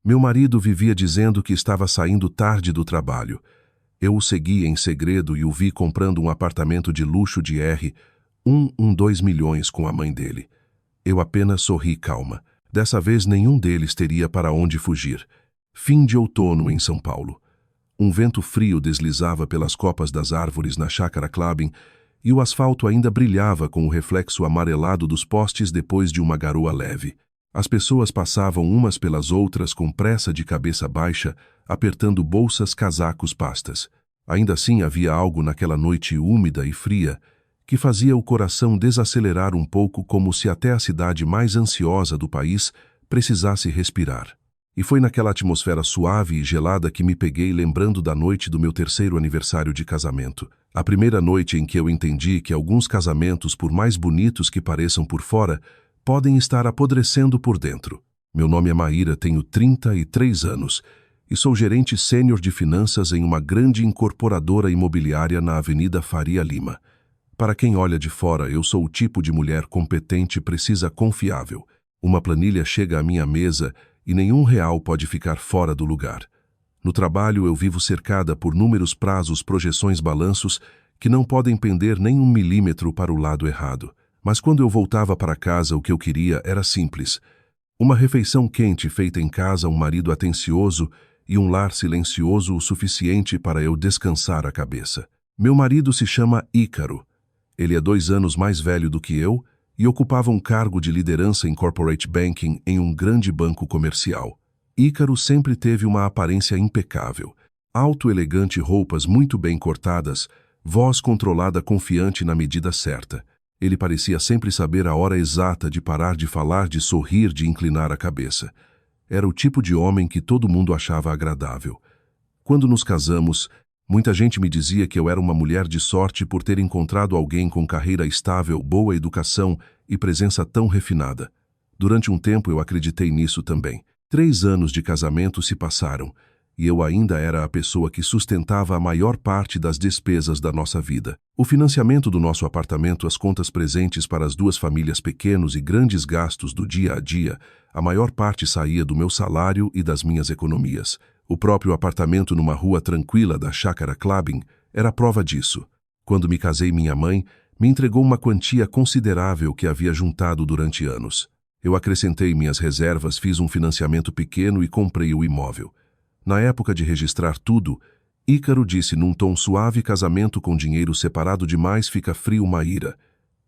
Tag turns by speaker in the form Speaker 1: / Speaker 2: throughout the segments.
Speaker 1: Meu marido vivia dizendo que estava saindo tarde do trabalho. Eu o segui em segredo e o vi comprando um apartamento de luxo de R$ 2 milhões com a mãe dele. Eu apenas sorri calma. Dessa vez nenhum deles teria para onde fugir. Fim de outono em São Paulo. Um vento frio deslizava pelas copas das árvores na chácara Klabin e o asfalto ainda brilhava com o reflexo amarelado dos postes depois de uma garoa leve. As pessoas passavam umas pelas outras com pressa de cabeça baixa, apertando bolsas, casacos, pastas. Ainda assim havia algo naquela noite úmida e fria que fazia o coração desacelerar um pouco, como se até a cidade mais ansiosa do país precisasse respirar. E foi naquela atmosfera suave e gelada que me peguei lembrando da noite do meu 3º aniversário de casamento. A primeira noite em que eu entendi que alguns casamentos, por mais bonitos que pareçam por fora, podem estar apodrecendo por dentro. Meu nome é Maíra, tenho 33 anos e sou gerente sênior de finanças em uma grande incorporadora imobiliária na Avenida Faria Lima. Para quem olha de fora, eu sou o tipo de mulher competente, precisa, confiável. Uma planilha chega à minha mesa e nenhum real pode ficar fora do lugar. No trabalho, eu vivo cercada por números, prazos, projeções, balanços que não podem pender nem 1 milímetro para o lado errado. Mas quando eu voltava para casa, o que eu queria era simples. Uma refeição quente feita em casa, um marido atencioso e um lar silencioso o suficiente para eu descansar a cabeça. Meu marido se chama Ícaro. Ele é 2 anos mais velho do que eu e ocupava um cargo de liderança em corporate banking em um grande banco comercial. Ícaro sempre teve uma aparência impecável. Alto, elegante, roupas muito bem cortadas, voz controlada, confiante na medida certa. Ele parecia sempre saber a hora exata de parar de falar, de sorrir, de inclinar a cabeça. Era o tipo de homem que todo mundo achava agradável. Quando nos casamos, muita gente me dizia que eu era uma mulher de sorte por ter encontrado alguém com carreira estável, boa educação e presença tão refinada. Durante um tempo eu acreditei nisso também. 3 anos de casamento se passaram e eu ainda era a pessoa que sustentava a maior parte das despesas da nossa vida. O financiamento do nosso apartamento, as contas presentes para as 2 famílias, pequenos e grandes gastos do dia a dia, a maior parte saía do meu salário e das minhas economias. O próprio apartamento numa rua tranquila da chácara Klabin era prova disso. Quando me casei, minha mãe me entregou uma quantia considerável que havia juntado durante anos. Eu acrescentei minhas reservas, fiz um financiamento pequeno e comprei o imóvel. Na época de registrar tudo, Ícaro disse num tom suave: casamento com dinheiro separado demais fica frio, Maíra.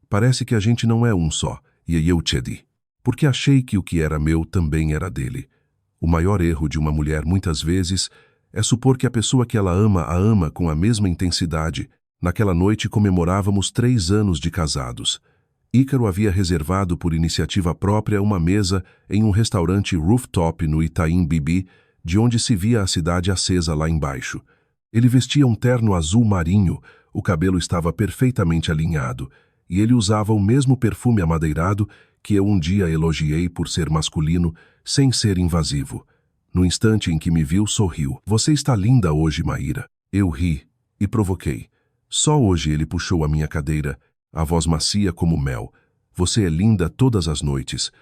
Speaker 1: Parece que a gente não é um só, e eu te di. Porque achei que o que era meu também era dele. O maior erro de uma mulher, muitas vezes, é supor que a pessoa que ela ama a ama com a mesma intensidade. Naquela noite comemorávamos 3 anos de casados. Ícaro havia reservado por iniciativa própria uma mesa em um restaurante rooftop no Itaim Bibi, de onde se via a cidade acesa lá embaixo. Ele vestia um terno azul marinho, o cabelo estava perfeitamente alinhado, e ele usava o mesmo perfume amadeirado que eu um dia elogiei por ser masculino, sem ser invasivo. No instante em que me viu, sorriu. Você está linda hoje, Maíra. Eu ri e provoquei. Só hoje ele puxou a minha cadeira, a voz macia como mel. Você é linda todas as noites,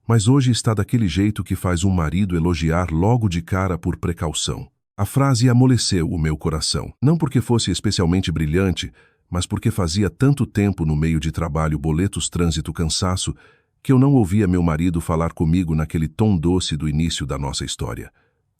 Speaker 1: mas hoje está daquele jeito que faz um marido elogiar logo de cara por precaução. A frase amoleceu o meu coração, não porque fosse especialmente brilhante, mas porque fazia tanto tempo no meio de trabalho, boletos, trânsito, cansaço, que eu não ouvia meu marido falar comigo naquele tom doce do início da nossa história.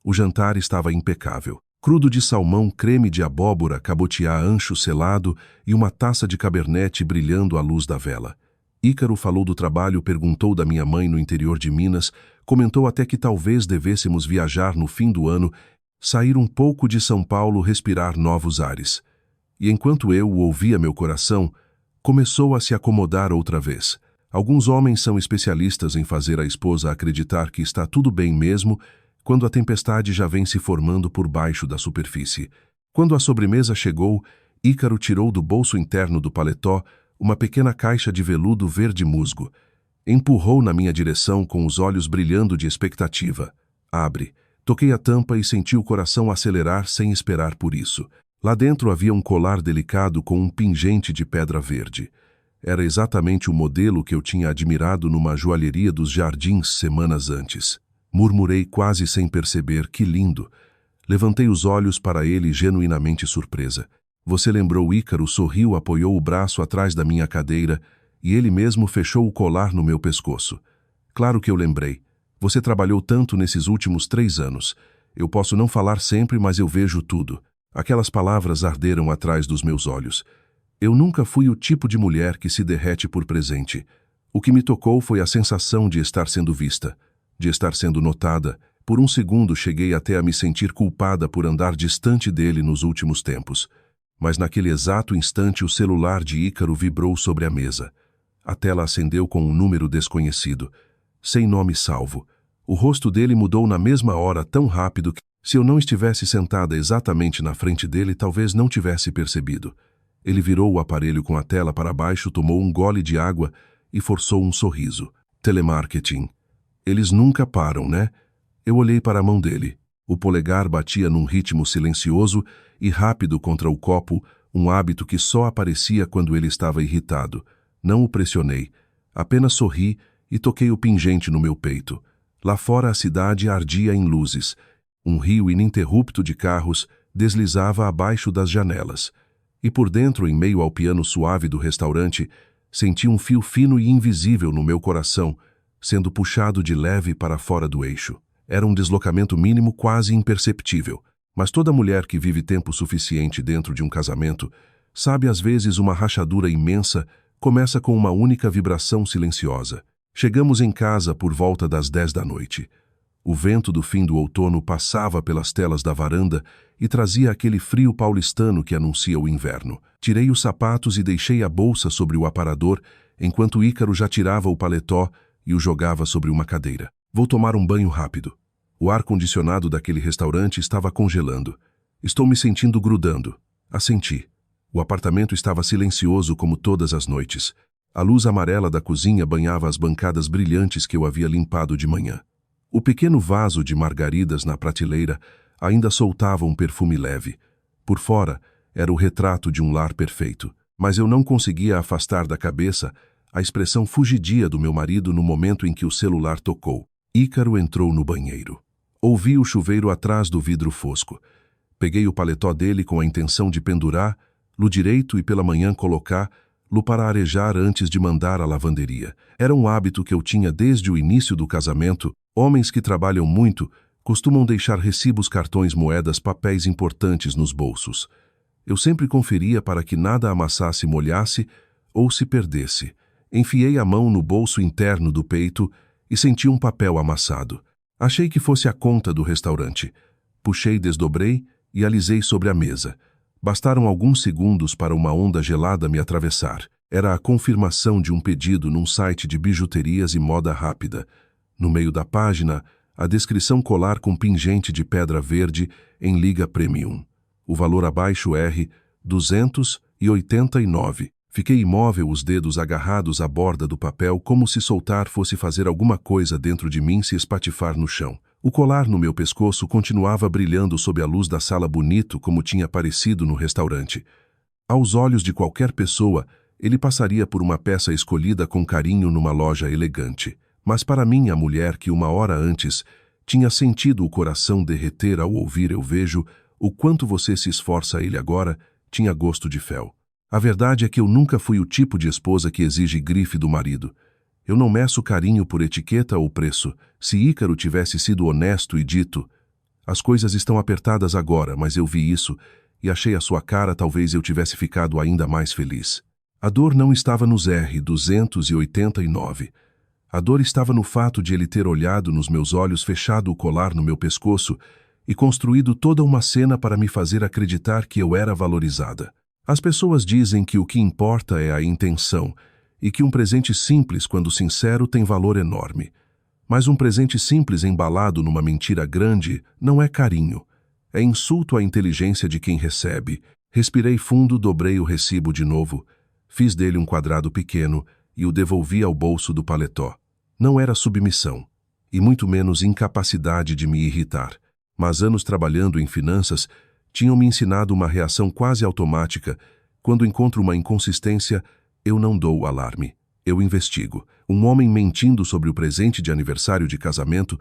Speaker 1: O jantar estava impecável. Crudo de salmão, creme de abóbora, cabotiá, ancho selado e uma taça de cabernet brilhando à luz da vela. Ícaro falou do trabalho, perguntou da minha mãe no interior de Minas, comentou até que talvez devêssemos viajar no fim do ano, sair um pouco de São Paulo, respirar novos ares. E enquanto eu o ouvia, meu coração começou a se acomodar outra vez. Alguns homens são especialistas em fazer a esposa acreditar que está tudo bem mesmo, quando a tempestade já vem se formando por baixo da superfície. Quando a sobremesa chegou, Ícaro tirou do bolso interno do paletó uma pequena caixa de veludo verde musgo. Empurrou na minha direção com os olhos brilhando de expectativa. Abre. Toquei a tampa e senti o coração acelerar sem esperar por isso. Lá dentro havia um colar delicado com um pingente de pedra verde. Era exatamente o modelo que eu tinha admirado numa joalheria dos Jardins semanas antes. Murmurei quase sem perceber, que lindo. Levantei os olhos para ele genuinamente surpresa. Você lembrou Ícaro, sorriu, apoiou o braço atrás da minha cadeira e ele mesmo fechou o colar no meu pescoço. Claro que eu lembrei. Você trabalhou tanto nesses últimos 3 anos. Eu posso não falar sempre, mas eu vejo tudo. Aquelas palavras arderam atrás dos meus olhos. Eu nunca fui o tipo de mulher que se derrete por presente. O que me tocou foi a sensação de estar sendo vista, de estar sendo notada. Por um segundo cheguei até a me sentir culpada por andar distante dele nos últimos tempos. Mas naquele exato instante o celular de Ícaro vibrou sobre a mesa. A tela acendeu com um número desconhecido, sem nome salvo. O rosto dele mudou na mesma hora tão rápido que, se eu não estivesse sentada exatamente na frente dele, talvez não tivesse percebido. Ele virou o aparelho com a tela para baixo, tomou um gole de água e forçou um sorriso. Telemarketing. Eles nunca param, né? Eu olhei para a mão dele. O polegar batia num ritmo silencioso e rápido contra o copo, um hábito que só aparecia quando ele estava irritado. Não o pressionei. Apenas sorri e toquei o pingente no meu peito. Lá fora a cidade ardia em luzes. Um rio ininterrupto de carros deslizava abaixo das janelas. E por dentro, em meio ao piano suave do restaurante, senti um fio fino e invisível no meu coração, sendo puxado de leve para fora do eixo. Era um deslocamento mínimo quase imperceptível, mas toda mulher que vive tempo suficiente dentro de um casamento sabe às vezes uma rachadura imensa começa com uma única vibração silenciosa. Chegamos em casa por volta das 10 da noite. O vento do fim do outono passava pelas telas da varanda e trazia aquele frio paulistano que anuncia o inverno. Tirei os sapatos e deixei a bolsa sobre o aparador, enquanto Ícaro já tirava o paletó e o jogava sobre uma cadeira. Vou tomar um banho rápido. O ar-condicionado daquele restaurante estava congelando. Estou me sentindo grudando. Assenti. O apartamento estava silencioso como todas as noites. A luz amarela da cozinha banhava as bancadas brilhantes que eu havia limpado de manhã. O pequeno vaso de margaridas na prateleira ainda soltava um perfume leve. Por fora, era o retrato de um lar perfeito. Mas eu não conseguia afastar da cabeça a expressão fugidia do meu marido no momento em que o celular tocou. Ícaro entrou no banheiro. Ouvi o chuveiro atrás do vidro fosco. Peguei o paletó dele com a intenção de pendurar-lo direito e pela manhã colocar-lo para arejar antes de mandar à lavanderia. Era um hábito que eu tinha desde o início do casamento. Homens que trabalham muito costumam deixar recibos, cartões, moedas, papéis importantes nos bolsos. Eu sempre conferia para que nada amassasse, molhasse ou se perdesse. Enfiei a mão no bolso interno do peito e senti um papel amassado. Achei que fosse a conta do restaurante. Puxei, desdobrei e alisei sobre a mesa. Bastaram alguns segundos para uma onda gelada me atravessar. Era a confirmação de um pedido num site de bijuterias e moda rápida. No meio da página, a descrição colar com pingente de pedra verde em liga premium. O valor abaixo R$ 289. Fiquei imóvel, os dedos agarrados à borda do papel, como se soltar fosse fazer alguma coisa dentro de mim se espatifar no chão. O colar no meu pescoço continuava brilhando sob a luz da sala, bonito como tinha parecido no restaurante. Aos olhos de qualquer pessoa, ele passaria por uma peça escolhida com carinho numa loja elegante. Mas para mim, a mulher que uma hora antes tinha sentido o coração derreter ao ouvir "eu vejo o quanto você se esforça", ele agora tinha gosto de fel. A verdade é que eu nunca fui o tipo de esposa que exige grife do marido. Eu não meço carinho por etiqueta ou preço. Se Ícaro tivesse sido honesto e dito: "As coisas estão apertadas agora, mas eu vi isso e achei a sua cara", talvez eu tivesse ficado ainda mais feliz. A dor não estava nos R$ 289. A dor estava no fato de ele ter olhado nos meus olhos, fechado o colar no meu pescoço e construído toda uma cena para me fazer acreditar que eu era valorizada. As pessoas dizem que o que importa é a intenção e que um presente simples, quando sincero, tem valor enorme. Mas um presente simples embalado numa mentira grande não é carinho. É insulto à inteligência de quem recebe. Respirei fundo, dobrei o recibo de novo, fiz dele um quadrado pequeno e o devolvi ao bolso do paletó. Não era submissão, e muito menos incapacidade de me irritar. Mas anos trabalhando em finanças tinham me ensinado uma reação quase automática. Quando encontro uma inconsistência, eu não dou o alarme. Eu investigo. Um homem mentindo sobre o presente de aniversário de casamento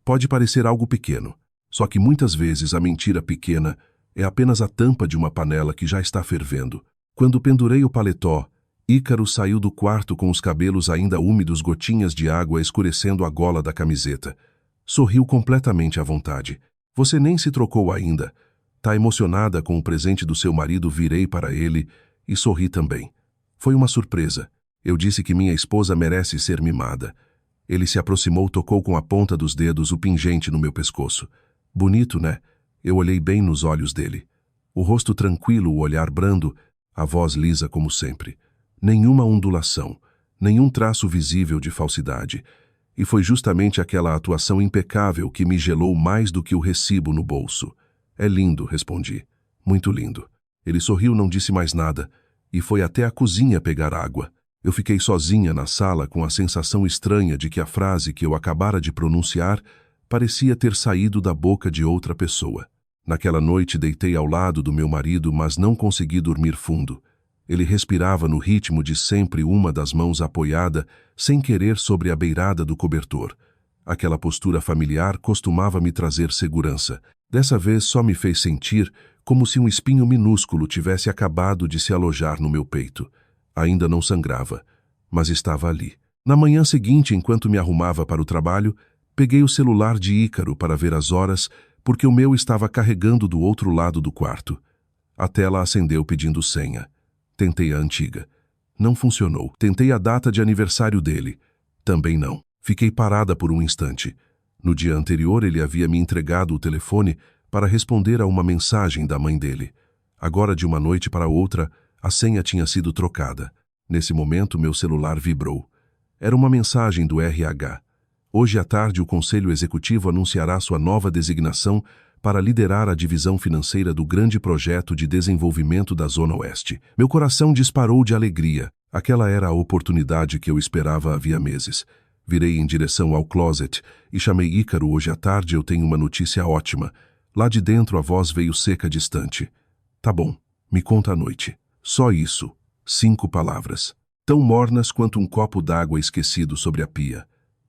Speaker 1: Pode parecer algo pequeno, só que muitas vezes a mentira pequena é apenas a tampa de uma panela que já está fervendo. Quando pendurei o paletó, Ícaro saiu do quarto com os cabelos ainda úmidos, gotinhas de água escurecendo a gola da camiseta. Sorriu completamente à vontade. Você nem se trocou ainda. Tá emocionada com o presente do seu marido? Virei para ele e sorri também. Foi uma surpresa. Eu disse que minha esposa merece ser mimada. Ele se aproximou, tocou com a ponta dos dedos o pingente no meu pescoço. Bonito, né? Eu olhei bem nos olhos dele. O rosto tranquilo, o olhar brando, a voz lisa como sempre. Nenhuma ondulação, nenhum traço visível de falsidade. E foi justamente aquela atuação impecável que me gelou mais do que o recibo no bolso. É lindo, respondi. Muito lindo. Ele sorriu, não disse mais nada, e foi até a cozinha pegar água. Eu fiquei sozinha na sala com a sensação estranha de que a frase que eu acabara de pronunciar parecia ter saído da boca de outra pessoa. Naquela noite deitei ao lado do meu marido, mas não consegui dormir fundo. Ele respirava no ritmo de sempre, uma das mãos apoiada, sem querer, sobre a beirada do cobertor. Aquela postura familiar costumava me trazer segurança. Dessa vez só me fez sentir como se um espinho minúsculo tivesse acabado de se alojar no meu peito. Ainda não sangrava, mas estava ali. Na manhã seguinte, enquanto me arrumava para o trabalho, peguei o celular de Ícaro para ver as horas, porque o meu estava carregando do outro lado do quarto. A tela acendeu pedindo senha. Tentei a antiga. Não funcionou. Tentei a data de aniversário dele. Também não. Fiquei parada por um instante. No dia anterior, ele havia me entregado o telefone para responder a uma mensagem da mãe dele. Agora, de uma noite para outra, a senha tinha sido trocada. Nesse momento, meu celular vibrou. Era uma mensagem do RH. Hoje à tarde, o Conselho Executivo anunciará sua nova designação para liderar a divisão financeira do grande projeto de desenvolvimento da Zona Oeste. Meu coração disparou de alegria. Aquela era a oportunidade que eu esperava havia meses. Virei em direção ao closet e chamei Ícaro. Hoje à tarde eu tenho uma notícia ótima. Lá de dentro a voz veio seca, distante. Tá bom, me conta à noite. Só isso. 5 palavras. Tão mornas quanto um copo d'água esquecido sobre a pia.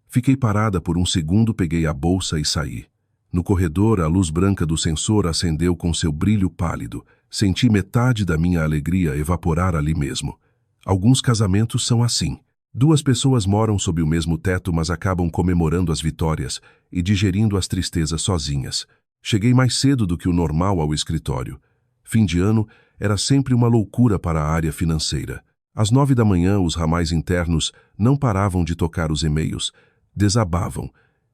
Speaker 1: Fiquei parada por um segundo, peguei a bolsa e saí. No corredor, a luz branca do sensor acendeu com seu brilho pálido. Senti metade da minha alegria evaporar ali mesmo. Alguns casamentos são assim. 2 pessoas moram sob o mesmo teto, mas acabam comemorando as vitórias e digerindo as tristezas sozinhas. Cheguei mais cedo do que o normal ao escritório. Fim de ano era sempre uma loucura para a área financeira. Às 9 da manhã, os ramais internos não paravam de tocar os e-mails. Desabavam.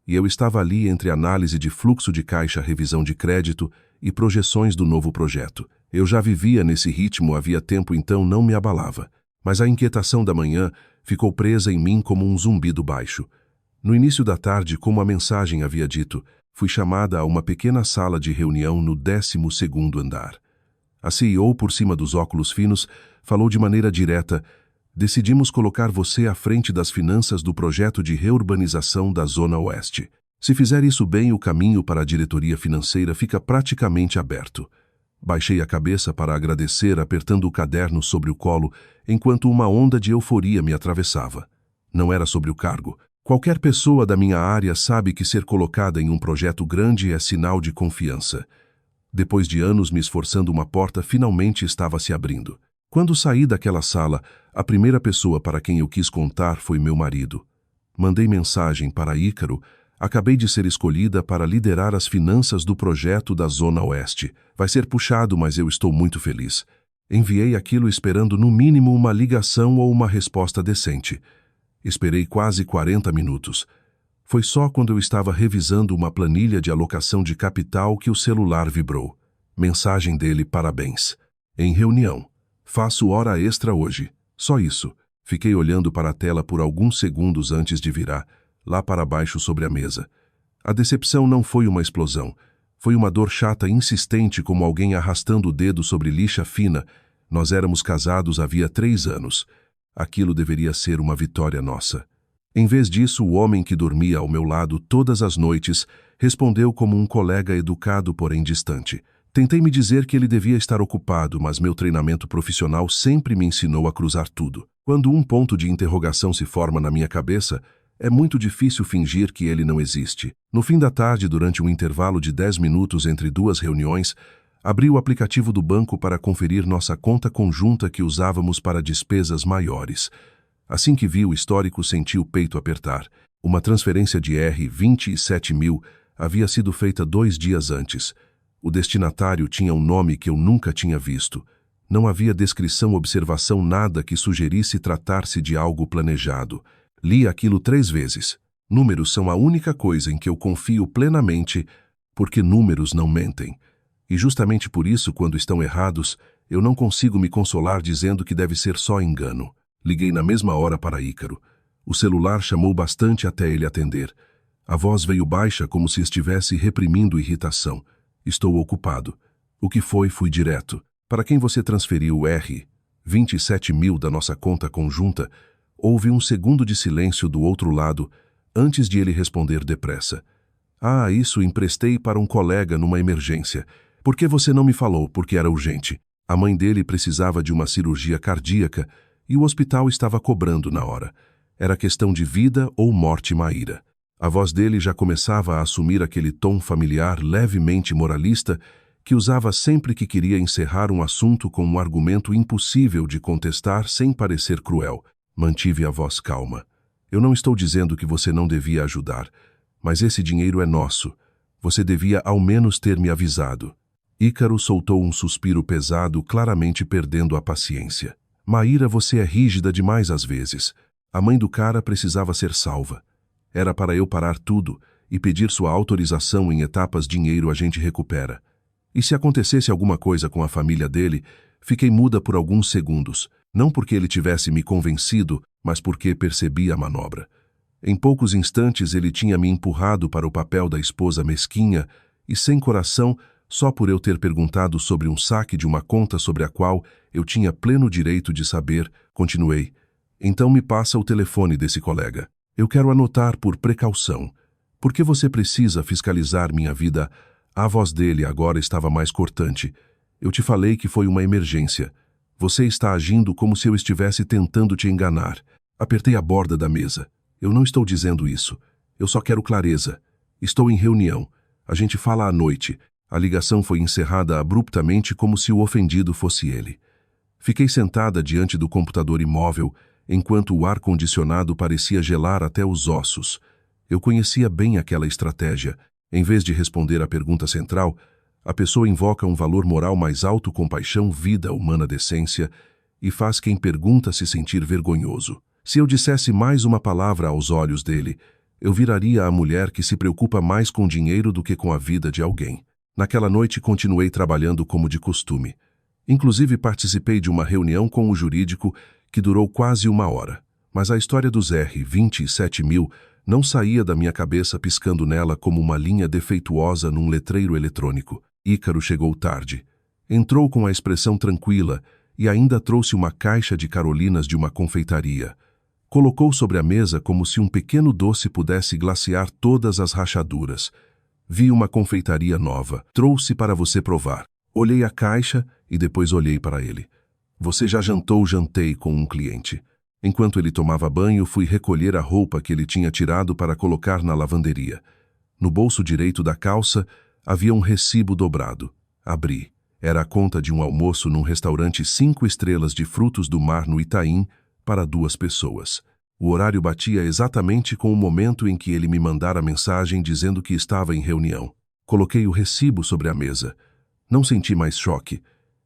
Speaker 1: E eu estava ali entre análise de fluxo de caixa, revisão de crédito e projeções do novo projeto. Eu já vivia nesse ritmo havia tempo, então não me abalava. Mas a inquietação da manhã ficou presa em mim como um zumbido baixo. No início da tarde, como a mensagem havia dito, fui chamada a uma pequena sala de reunião no 12º andar. A CEO, por cima dos óculos finos, falou de maneira direta: decidimos colocar você à frente das finanças do projeto de reurbanização da Zona Oeste. Se fizer isso bem, o caminho para a diretoria financeira fica praticamente aberto. Baixei a cabeça para agradecer, apertando o caderno sobre o colo, enquanto uma onda de euforia me atravessava. Não era sobre o cargo. Qualquer pessoa da minha área sabe que ser colocada em um projeto grande é sinal de confiança. Depois de anos me esforçando, uma porta finalmente estava se abrindo. Quando saí daquela sala, a primeira pessoa para quem eu quis contar foi meu marido. Mandei mensagem para Ícaro: acabei de ser escolhida para liderar as finanças do projeto da Zona Oeste. Vai ser puxado, mas eu estou muito feliz. Enviei aquilo esperando no mínimo uma ligação ou uma resposta decente. Esperei quase 40 minutos. Foi só quando eu estava revisando uma planilha de alocação de capital que o celular vibrou. Mensagem dele: parabéns. Em reunião. Faço hora extra hoje. Só isso. Fiquei olhando para a tela por alguns segundos antes de virar, lá para baixo sobre a mesa. A decepção não foi uma explosão. Foi uma dor chata, insistente, como alguém arrastando o dedo sobre lixa fina. Nós éramos casados havia 3 anos. Aquilo deveria ser uma vitória nossa. Em vez disso, o homem que dormia ao meu lado todas as noites respondeu como um colega educado, porém distante. Tentei me dizer que ele devia estar ocupado, mas meu treinamento profissional sempre me ensinou a cruzar tudo. Quando um ponto de interrogação se forma na minha cabeça, É muito difícil fingir que ele não existe. No fim da tarde, durante um intervalo de 10 minutos entre duas reuniões, abri o aplicativo do banco para conferir nossa conta conjunta que usávamos para despesas maiores. Assim que vi o histórico, senti o peito apertar. Uma transferência de R$ 27 mil havia sido feita 2 dias antes. O destinatário tinha um nome que eu nunca tinha visto. Não havia descrição, observação, nada que sugerisse tratar-se de algo planejado. Li aquilo 3 vezes. Números são a única coisa em que eu confio plenamente, porque números não mentem. E justamente por isso, quando estão errados, eu não consigo me consolar dizendo que deve ser só engano. Liguei na mesma hora para Ícaro. O celular chamou bastante até ele atender. A voz veio baixa, como se estivesse reprimindo irritação. Estou ocupado. O que foi? Fui direto. Para quem você transferiu o R$ 27 mil da nossa conta conjunta? Houve um segundo de silêncio do outro lado, antes de ele responder depressa. Ah, isso emprestei para um colega numa emergência. Por que você não me falou? Porque era urgente. A mãe dele precisava de uma cirurgia cardíaca e o hospital estava cobrando na hora. Era questão de vida ou morte, Maíra. A voz dele já começava a assumir aquele tom familiar levemente moralista que usava sempre que queria encerrar um assunto com um argumento impossível de contestar sem parecer cruel. Mantive a voz calma. Eu não estou dizendo que você não devia ajudar, mas esse dinheiro é nosso. Você devia ao menos ter me avisado. Ícaro soltou um suspiro pesado, claramente perdendo a paciência. Maíra, você é rígida demais às vezes. A mãe do cara precisava ser salva. Era para eu parar tudo e pedir sua autorização em etapas. Dinheiro a gente recupera. E se acontecesse alguma coisa com a família dele, fiquei muda por alguns segundos, não porque ele tivesse me convencido, mas porque percebi a manobra. Em poucos instantes ele tinha me empurrado para o papel da esposa mesquinha e sem coração, só por eu ter perguntado sobre um saque de uma conta sobre a qual eu tinha pleno direito de saber. Continuei. Então me passa o telefone desse colega. Eu quero anotar por precaução. Por que você precisa fiscalizar minha vida? A voz dele agora estava mais cortante. Eu te falei que foi uma emergência. Você está agindo como se eu estivesse tentando te enganar. Apertei a borda da mesa. Eu não estou dizendo isso. Eu só quero clareza. Estou em reunião. A gente fala à noite. A ligação foi encerrada abruptamente, como se o ofendido fosse ele. Fiquei sentada diante do computador imóvel, enquanto o ar-condicionado parecia gelar até os ossos. Eu conhecia bem aquela estratégia. Em vez de responder à pergunta central, a pessoa invoca um valor moral mais alto: compaixão, vida humana, decência, e faz quem pergunta se sentir vergonhoso. Se eu dissesse mais uma palavra aos olhos dele, eu viraria a mulher que se preocupa mais com dinheiro do que com a vida de alguém. Naquela noite continuei trabalhando como de costume. Inclusive participei de uma reunião com o jurídico que durou quase 1 hora. Mas a história dos R$ 27 mil não saía da minha cabeça, piscando nela como uma linha defeituosa num letreiro eletrônico. Ícaro chegou tarde. Entrou com a expressão tranquila e ainda trouxe uma caixa de carolinas de uma confeitaria. Colocou sobre a mesa como se um pequeno doce pudesse glaciar todas as rachaduras. Vi uma confeitaria nova. Trouxe para você provar. Olhei a caixa e depois olhei para ele. Você já jantou? Jantei com um cliente. Enquanto ele tomava banho, fui recolher a roupa que ele tinha tirado para colocar na lavanderia. No bolso direito da calça havia um recibo dobrado. Abri. Era a conta de um almoço num restaurante 5 estrelas de frutos do mar no Itaim para 2 pessoas. O horário batia exatamente com o momento em que ele me mandara mensagem dizendo que estava em reunião. Coloquei o recibo sobre a mesa. Não senti mais choque,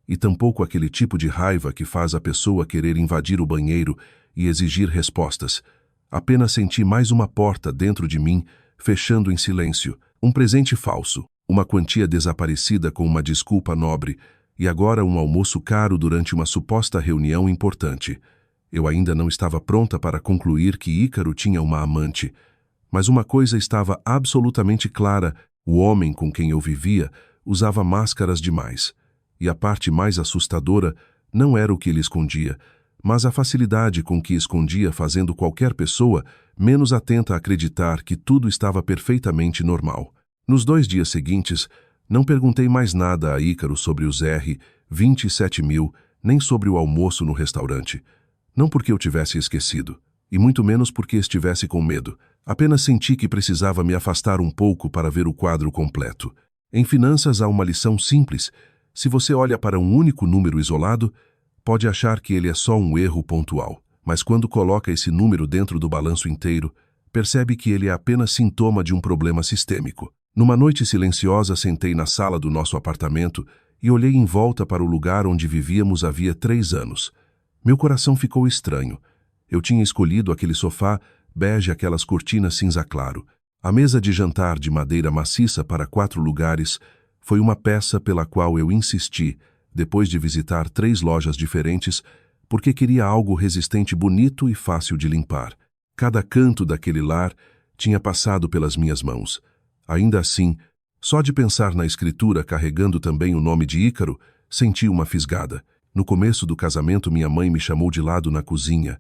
Speaker 1: e tampouco aquele tipo de raiva que faz a pessoa querer invadir o banheiro e exigir respostas. Apenas senti mais uma porta dentro de mim, fechando em silêncio. Um presente falso, uma quantia desaparecida com uma desculpa nobre, e agora um almoço caro durante uma suposta reunião importante. Eu ainda não estava pronta para concluir que Ícaro tinha uma amante. Mas uma coisa estava absolutamente clara: o homem com quem eu vivia usava máscaras demais. E a parte mais assustadora não era o que ele escondia, mas a facilidade com que escondia, fazendo qualquer pessoa menos atenta a acreditar que tudo estava perfeitamente normal. Nos 2 dias seguintes, não perguntei mais nada a Ícaro sobre os R$ 27 mil, nem sobre o almoço no restaurante. Não porque eu tivesse esquecido. e muito menos porque estivesse com medo. Apenas senti que precisava me afastar um pouco para ver o quadro completo. Em finanças há uma lição simples. Se você olha para um único número isolado, pode achar que ele é só um erro pontual. Mas quando coloca esse número dentro do balanço inteiro, percebe que ele é apenas sintoma de um problema sistêmico. Numa noite silenciosa, sentei na sala do nosso apartamento e olhei em volta para o lugar onde vivíamos havia 3 anos. Meu coração ficou estranho. Eu tinha escolhido aquele sofá bege, aquelas cortinas cinza claro. A mesa de jantar de madeira maciça para 4 lugares foi uma peça pela qual eu insisti, depois de visitar 3 lojas diferentes, porque queria algo resistente, bonito e fácil de limpar. Cada canto daquele lar tinha passado pelas minhas mãos. Ainda assim, só de pensar na escritura carregando também o nome de Ícaro, senti uma fisgada. No começo do casamento, minha mãe me chamou de lado na cozinha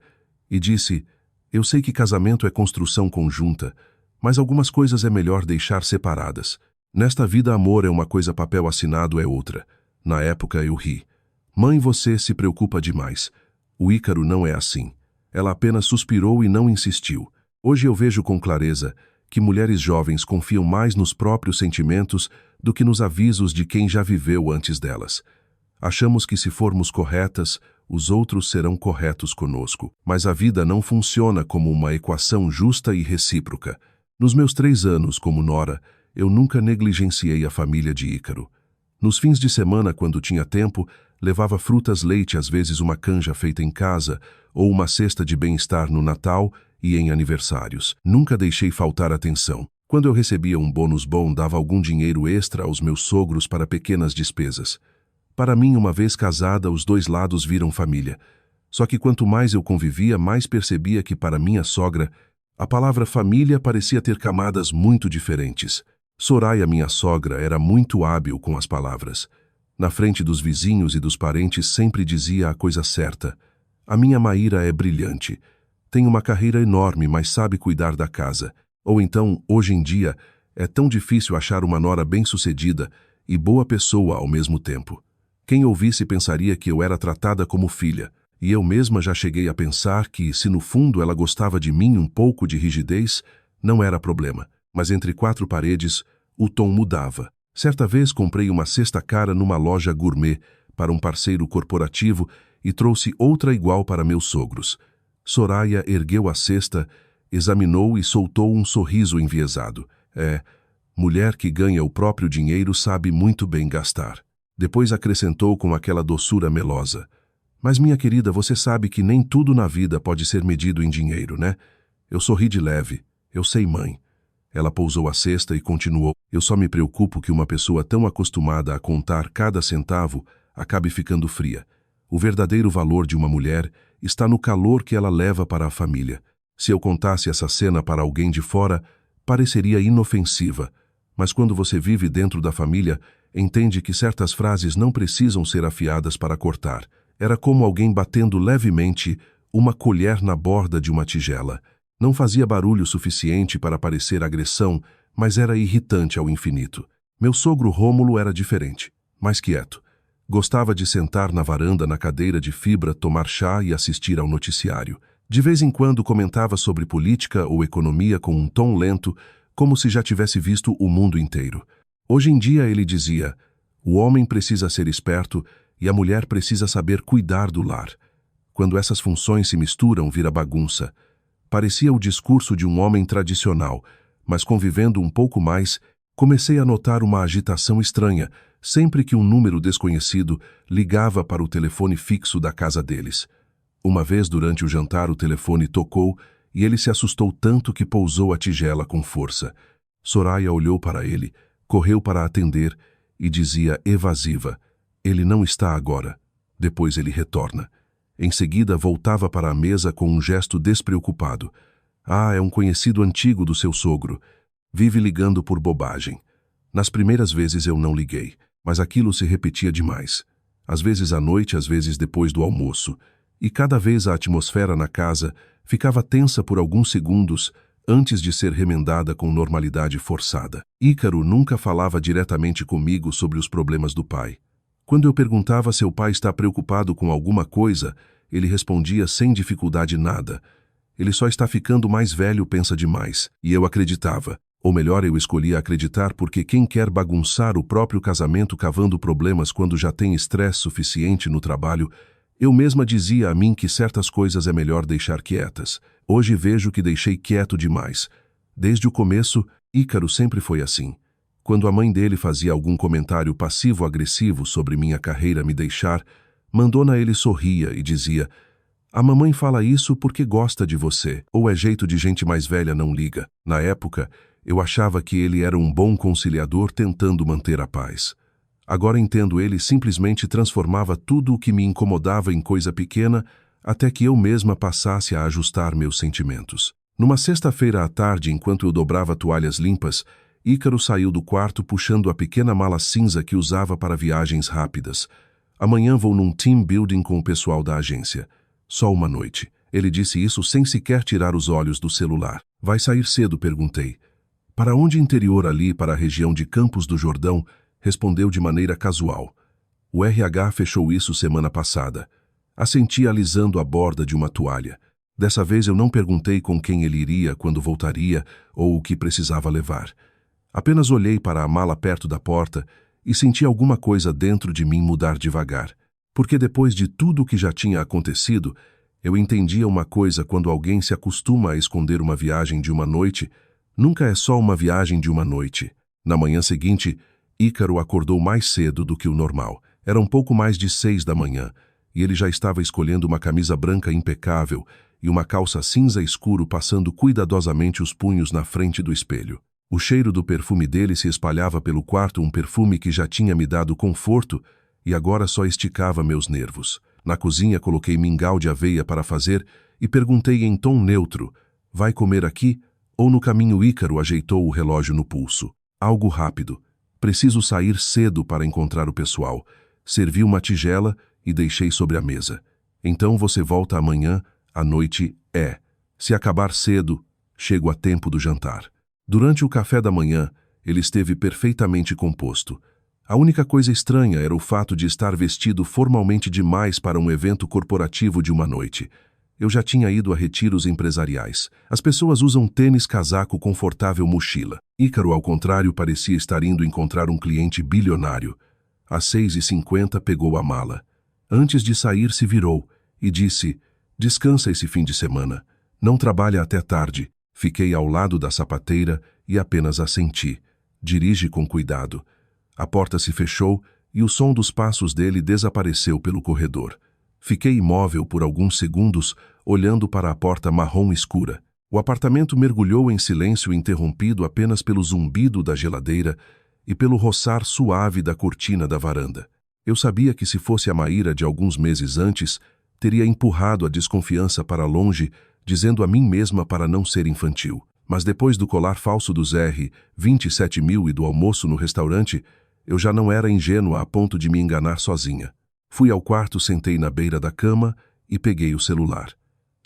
Speaker 1: e disse: "Eu sei que casamento é construção conjunta, mas algumas coisas é melhor deixar separadas. Nesta vida, amor é uma coisa, papel assinado é outra." Na época, eu ri. "Mãe, você se preocupa demais. O Ícaro não é assim." Ela apenas suspirou e não insistiu. Hoje eu vejo com clareza que mulheres jovens confiam mais nos próprios sentimentos do que nos avisos de quem já viveu antes delas. Achamos que se formos corretas, os outros serão corretos conosco. Mas a vida não funciona como uma equação justa e recíproca. Nos meus 3 anos como nora, eu nunca negligenciei a família de Ícaro. Nos fins de semana, quando tinha tempo, levava frutas, leite, às vezes uma canja feita em casa, ou uma cesta de bem-estar no Natal e em aniversários. Nunca deixei faltar atenção. Quando eu recebia um bônus bom, dava algum dinheiro extra aos meus sogros para pequenas despesas. Para mim, uma vez casada, os 2 lados viram família. Só que quanto mais eu convivia, mais percebia que para minha sogra, a palavra família parecia ter camadas muito diferentes. Soraya, minha sogra, era muito hábil com as palavras. Na frente dos vizinhos e dos parentes sempre dizia a coisa certa. "A minha Maíra é brilhante. Tem uma carreira enorme, mas sabe cuidar da casa." Ou então, hoje em dia, é tão difícil achar uma nora bem-sucedida e boa pessoa ao mesmo tempo. Quem ouvisse pensaria que eu era tratada como filha. E eu mesma já cheguei a pensar que, se no fundo ela gostava de mim, um pouco de rigidez não era problema. Mas entre 4 paredes, o tom mudava. Certa vez comprei uma cesta cara numa loja gourmet para um parceiro corporativo e trouxe outra igual para meus sogros. Soraya ergueu a cesta, examinou e soltou um sorriso enviesado. Mulher que ganha o próprio dinheiro sabe muito bem gastar. Depois acrescentou com aquela doçura melosa: "Mas, minha querida, você sabe que nem tudo na vida pode ser medido em dinheiro, né?" Eu sorri de leve. "Eu sei, mãe." Ela pousou a cesta e continuou: "Eu só me preocupo que uma pessoa tão acostumada a contar cada centavo acabe ficando fria. O verdadeiro valor de uma mulher está no calor que ela leva para a família. Se eu contasse essa cena para alguém de fora, pareceria inofensiva. Mas quando você vive dentro da família, entende que certas frases não precisam ser afiadas para cortar. Era como alguém batendo levemente uma colher na borda de uma tigela. Não fazia barulho suficiente para parecer agressão, mas era irritante ao infinito." Meu sogro Rômulo era diferente, mais quieto. Gostava de sentar na varanda na cadeira de fibra, tomar chá e assistir ao noticiário. De vez em quando comentava sobre política ou economia com um tom lento, como se já tivesse visto o mundo inteiro. Hoje em dia ele dizia: "O homem precisa ser esperto e a mulher precisa saber cuidar do lar." Quando essas funções se misturam, vira bagunça. Parecia o discurso de um homem tradicional, mas convivendo um pouco mais, comecei a notar uma agitação estranha sempre que um número desconhecido ligava para o telefone fixo da casa deles. Uma vez durante o jantar o telefone tocou e ele se assustou tanto que pousou a tigela com força. Soraya olhou para ele, correu para atender e dizia evasiva: "Ele não está agora. Depois ele retorna." Em seguida voltava para a mesa com um gesto despreocupado. "Ah, é um conhecido antigo do seu sogro. Vive ligando por bobagem." Nas primeiras vezes eu não liguei, mas aquilo se repetia demais. Às vezes à noite, às vezes depois do almoço. E cada vez a atmosfera na casa ficava tensa por alguns segundos antes de ser remendada com normalidade forçada. Ícaro nunca falava diretamente comigo sobre os problemas do pai. Quando eu perguntava se o pai está preocupado com alguma coisa, ele respondia sem dificuldade: "Nada. Ele só está ficando mais velho, pensa demais. E eu acreditava. Ou melhor, eu escolhi acreditar porque quem quer bagunçar o próprio casamento cavando problemas quando já tem estresse suficiente no trabalho, eu mesma dizia a mim que certas coisas é melhor deixar quietas. Hoje vejo que deixei quieto demais. Desde o começo, Ícaro sempre foi assim. Quando a mãe dele fazia algum comentário passivo-agressivo sobre minha carreira me deixar, Mandona ele sorria e dizia: "A mamãe fala isso porque gosta de você, ou é jeito de gente mais velha, não liga." Na época, eu achava que ele era um bom conciliador tentando manter a paz. Agora entendo, ele simplesmente transformava tudo o que me incomodava em coisa pequena até que eu mesma passasse a ajustar meus sentimentos. Numa sexta-feira à tarde, enquanto eu dobrava toalhas limpas, Ícaro saiu do quarto puxando a pequena mala cinza que usava para viagens rápidas. "Amanhã vou num team building com o pessoal da agência. Só uma noite." Ele disse isso sem sequer tirar os olhos do celular. "Vai sair cedo?" perguntei. "Para onde interior ali, para a região de Campos do Jordão?" respondeu de maneira casual. "O RH fechou isso semana passada." Assenti alisando a borda de uma toalha. Dessa vez eu não perguntei com quem ele iria, quando voltaria ou o que precisava levar. Apenas olhei para a mala perto da porta e senti alguma coisa dentro de mim mudar devagar. Porque depois de tudo o que já tinha acontecido, eu entendia uma coisa: quando alguém se acostuma a esconder uma viagem de uma noite, nunca é só uma viagem de uma noite. Na manhã seguinte, Ícaro acordou mais cedo do que o normal. Era um pouco mais de 6 da manhã, e ele já estava escolhendo uma camisa branca impecável e uma calça cinza escuro, passando cuidadosamente os punhos na frente do espelho. O cheiro do perfume dele se espalhava pelo quarto, um perfume que já tinha me dado conforto e agora só esticava meus nervos. Na cozinha coloquei mingau de aveia para fazer e perguntei em tom neutro: "Vai comer aqui ou no caminho?" Ícaro ajeitou o relógio no pulso. "Algo rápido. Preciso sair cedo para encontrar o pessoal." Servi uma tigela e deixei sobre a mesa. "Então você volta amanhã à noite?" "É. Se acabar cedo, chego a tempo do jantar." Durante o café da manhã, ele esteve perfeitamente composto. A única coisa estranha era o fato de estar vestido formalmente demais para um evento corporativo de uma noite. Eu já tinha ido a retiros empresariais. As pessoas usam tênis, casaco, confortável, mochila. Ícaro, ao contrário, parecia estar indo encontrar um cliente bilionário. Às 6h50 pegou a mala. Antes de sair, se virou e disse: "Descansa esse fim de semana. Não trabalha até tarde." Fiquei ao lado da sapateira e apenas assenti. "Dirige com cuidado." A porta se fechou e o som dos passos dele desapareceu pelo corredor. Fiquei imóvel por alguns segundos, olhando para a porta marrom escura. O apartamento mergulhou em silêncio, interrompido apenas pelo zumbido da geladeira e pelo roçar suave da cortina da varanda. Eu sabia que, se fosse a Maíra de alguns meses antes, teria empurrado a desconfiança para longe, dizendo a mim mesma para não ser infantil. Mas depois do colar falso dos R$27.000 e do almoço no restaurante, eu já não era ingênua a ponto de me enganar sozinha. Fui ao quarto, sentei na beira da cama e peguei o celular.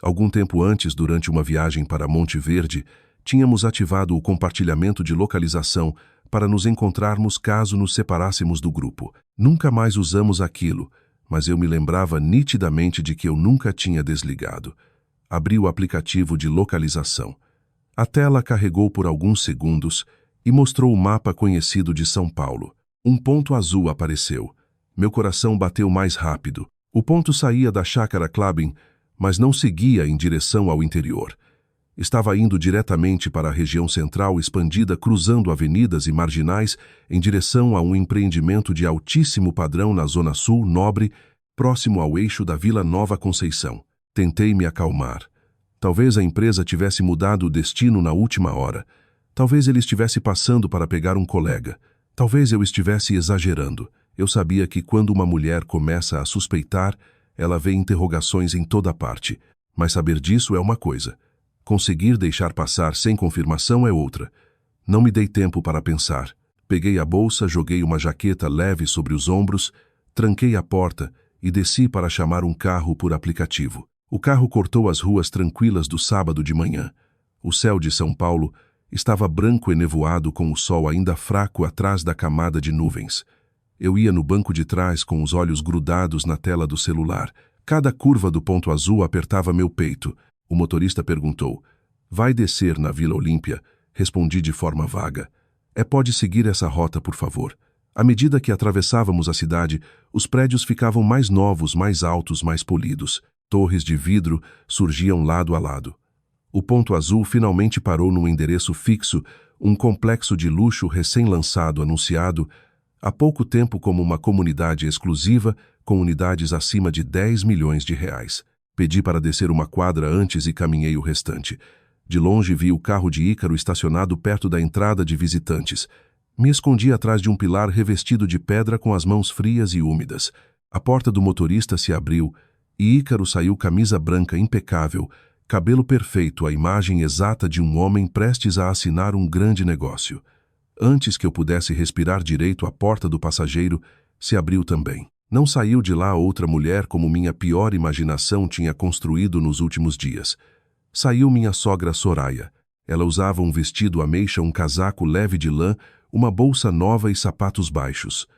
Speaker 1: Algum tempo antes, durante uma viagem para Monte Verde, tínhamos ativado o compartilhamento de localização para nos encontrarmos caso nos separássemos do grupo. Nunca mais usamos aquilo, mas eu me lembrava nitidamente de que eu nunca tinha desligado. Abri o aplicativo de localização. A tela carregou por alguns segundos e mostrou o mapa conhecido de São Paulo. Um ponto azul apareceu. Meu coração bateu mais rápido. O ponto saía da Chácara Clubin, mas não seguia em direção ao interior. Estava indo diretamente para a região central expandida, cruzando avenidas e marginais em direção a um empreendimento de altíssimo padrão na Zona Sul Nobre, próximo ao eixo da Vila Nova Conceição. Tentei me acalmar. Talvez a empresa tivesse mudado o destino na última hora. Talvez ele estivesse passando para pegar um colega. Talvez eu estivesse exagerando. Eu sabia que quando uma mulher começa a suspeitar, ela vê interrogações em toda parte. Mas saber disso é uma coisa. Conseguir deixar passar sem confirmação é outra. Não me dei tempo para pensar. Peguei a bolsa, joguei uma jaqueta leve sobre os ombros, tranquei a porta e desci para chamar um carro por aplicativo. O carro cortou as ruas tranquilas do sábado de manhã. O céu de São Paulo estava branco e nevoado, com o sol ainda fraco atrás da camada de nuvens. Eu ia no banco de trás com os olhos grudados na tela do celular. Cada curva do ponto azul apertava meu peito. O motorista perguntou: vai descer na Vila Olímpia? Respondi de forma vaga: pode seguir essa rota, por favor. À medida que atravessávamos a cidade, os prédios ficavam mais novos, mais altos, mais polidos. Torres de vidro surgiam lado a lado. O ponto azul finalmente parou num endereço fixo, um complexo de luxo recém-lançado anunciado há pouco tempo como uma comunidade exclusiva com unidades acima de 10 milhões de reais. Pedi para descer uma quadra antes e caminhei o restante. De longe vi o carro de Ícaro estacionado perto da entrada de visitantes. Me escondi atrás de um pilar revestido de pedra com as mãos frias e úmidas. A porta do motorista se abriu e Ícaro saiu camisa branca impecável, cabelo perfeito, a imagem exata de um homem prestes a assinar um grande negócio. Antes que eu pudesse respirar direito, a porta do passageiro se abriu também. Não saiu de lá outra mulher como minha pior imaginação tinha construído nos últimos dias. Saiu minha sogra Soraya. Ela usava um vestido ameixa, um casaco leve de lã, uma bolsa nova e sapatos baixos.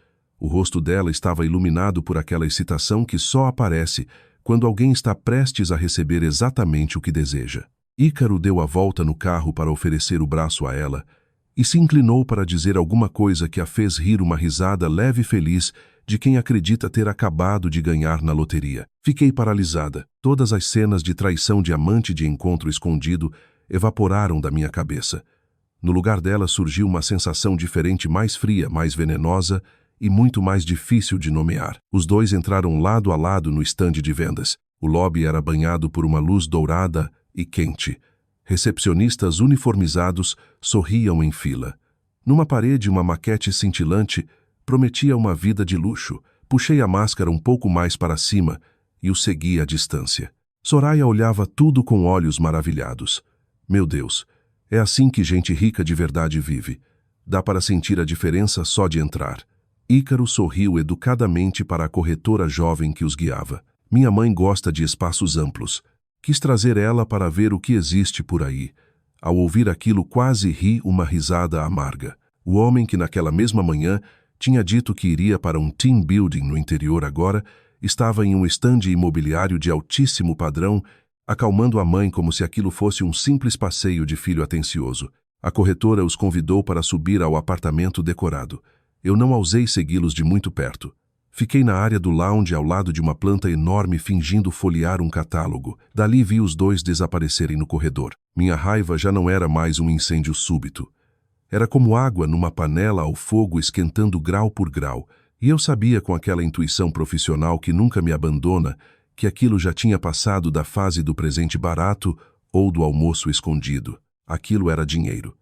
Speaker 1: O rosto dela estava iluminado por aquela excitação que só aparece quando alguém está prestes a receber exatamente o que deseja. Ícaro deu a volta no carro para oferecer o braço a ela e se inclinou para dizer alguma coisa que a fez rir, uma risada leve e feliz de quem acredita ter acabado de ganhar na loteria. Fiquei paralisada. Todas as cenas de traição, de amante, de encontro escondido evaporaram da minha cabeça. No lugar dela surgiu uma sensação diferente, mais fria, mais venenosa e muito mais difícil de nomear. Os dois entraram lado a lado no estande de vendas. O lobby era banhado por uma luz dourada e quente. Recepcionistas uniformizados sorriam em fila. Numa parede, uma maquete cintilante prometia uma vida de luxo. Puxei a máscara um pouco mais para cima e o segui à distância. Soraya olhava tudo com olhos maravilhados. Meu Deus, é assim que gente rica de verdade vive. Dá para sentir a diferença só de entrar. Ícaro sorriu educadamente para a corretora jovem que os guiava. Minha mãe gosta de espaços amplos. Quis trazer ela para ver o que existe por aí. Ao ouvir aquilo, quase ri uma risada amarga. O homem que naquela mesma manhã tinha dito que iria para um team building no interior agora estava em um estande imobiliário de altíssimo padrão, acalmando a mãe como se aquilo fosse um simples passeio de filho atencioso. A corretora os convidou para subir ao apartamento decorado. Eu não ousei segui-los de muito perto. Fiquei na área do lounge ao lado de uma planta enorme fingindo folhear um catálogo. Dali vi os dois desaparecerem no corredor. Minha raiva já não era mais um incêndio súbito. Era como água numa panela ao fogo esquentando grau por grau. E eu sabia, com aquela intuição profissional que nunca me abandona, que aquilo já tinha passado da fase do presente barato ou do almoço escondido. Aquilo era dinheiro.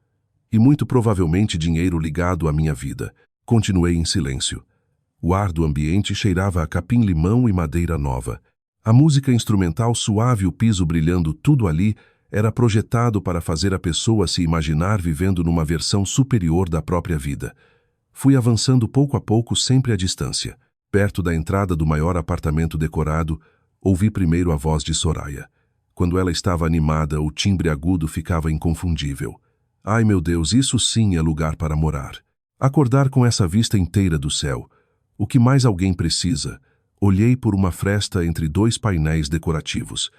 Speaker 1: E muito provavelmente dinheiro ligado à minha vida. Continuei em silêncio. O ar do ambiente cheirava a capim-limão e madeira nova. A música instrumental suave, o piso brilhando, tudo ali era projetado para fazer a pessoa se imaginar vivendo numa versão superior da própria vida. Fui avançando pouco a pouco, sempre à distância. Perto da entrada do maior apartamento decorado, ouvi primeiro a voz de Soraya. Quando ela estava animada, o timbre agudo ficava inconfundível. Ai, meu Deus, isso sim é lugar para morar. Acordar com essa vista inteira do céu. O que mais alguém precisa? Olhei por uma fresta entre dois painéis decorativos.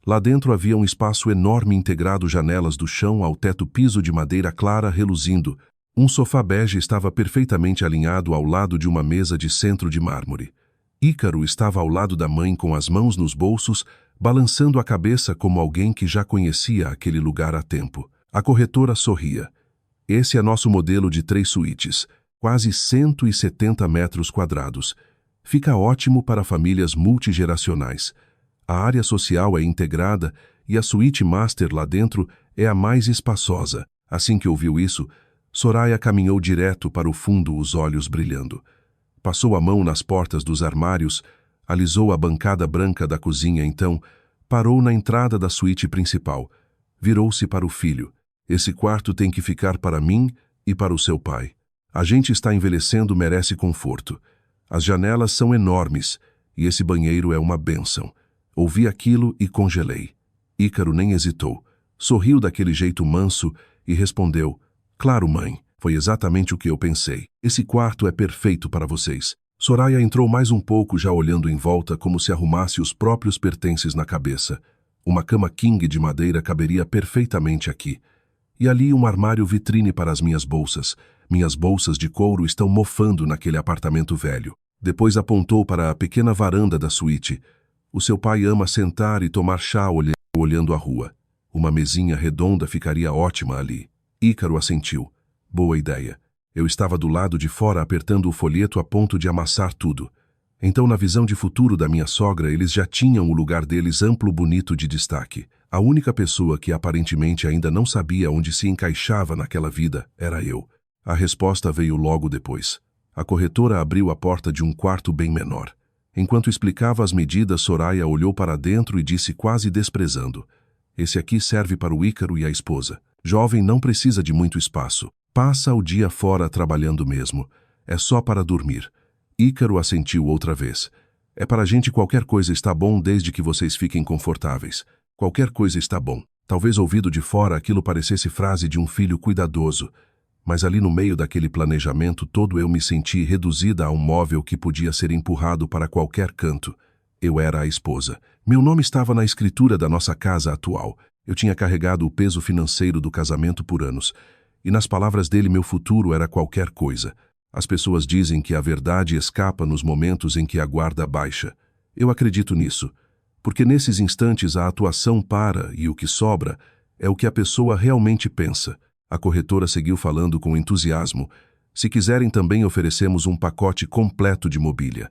Speaker 1: Lá dentro havia um espaço enorme integrado, janelas do chão ao teto, piso de madeira clara reluzindo. Um sofá bege estava perfeitamente alinhado ao lado de uma mesa de centro de mármore. Ícaro estava ao lado da mãe com as mãos nos bolsos, balançando a cabeça como alguém que já conhecia aquele lugar há tempo. A corretora sorria. Esse é nosso modelo de 3 suítes, quase 170 metros quadrados. Fica ótimo para famílias multigeracionais. A área social é integrada e a suíte master lá dentro é a mais espaçosa. Assim que ouviu isso, Soraya caminhou direto para o fundo, os olhos brilhando. Passou a mão nas portas dos armários, alisou a bancada branca da cozinha, então parou na entrada da suíte principal. Virou-se para o filho. Esse quarto tem que ficar para mim e para o seu pai. A gente está envelhecendo, merece conforto. As janelas são enormes e esse banheiro é uma bênção. Ouvi aquilo e congelei. Ícaro nem hesitou. Sorriu daquele jeito manso e respondeu: claro, mãe, foi exatamente o que eu pensei. Esse quarto é perfeito para vocês. Soraya entrou mais um pouco, já olhando em volta como se arrumasse os próprios pertences na cabeça. Uma cama king de madeira caberia perfeitamente aqui. E ali um armário vitrine para as minhas bolsas. Minhas bolsas de couro estão mofando naquele apartamento velho. Depois apontou para a pequena varanda da suíte. O seu pai ama sentar e tomar chá olhando a rua. Uma mesinha redonda ficaria ótima ali. Ícaro assentiu. Boa ideia. Eu estava do lado de fora apertando o folheto a ponto de amassar tudo. Então, na visão de futuro da minha sogra, eles já tinham o lugar deles amplo, bonito, de destaque. A única pessoa que aparentemente ainda não sabia onde se encaixava naquela vida era eu. A resposta veio logo depois. A corretora abriu a porta de um quarto bem menor. Enquanto explicava as medidas, Soraya olhou para dentro e disse quase desprezando: "Esse aqui serve para o Ícaro e a esposa. Jovem não precisa de muito espaço. Passa o dia fora trabalhando mesmo. É só para dormir." Ícaro assentiu outra vez. "É para a gente qualquer coisa está bom desde que vocês fiquem confortáveis. Qualquer coisa está bom." Talvez ouvido de fora aquilo parecesse frase de um filho cuidadoso, mas ali no meio daquele planejamento todo eu me senti reduzida a um móvel que podia ser empurrado para qualquer canto. Eu era a esposa. Meu nome estava na escritura da nossa casa atual. Eu tinha carregado o peso financeiro do casamento por anos, e nas palavras dele meu futuro era qualquer coisa. As pessoas dizem que a verdade escapa nos momentos em que a guarda baixa. Eu acredito nisso, porque nesses instantes a atuação para e o que sobra é o que a pessoa realmente pensa. A corretora seguiu falando com entusiasmo. "Se quiserem, também oferecemos um pacote completo de mobília.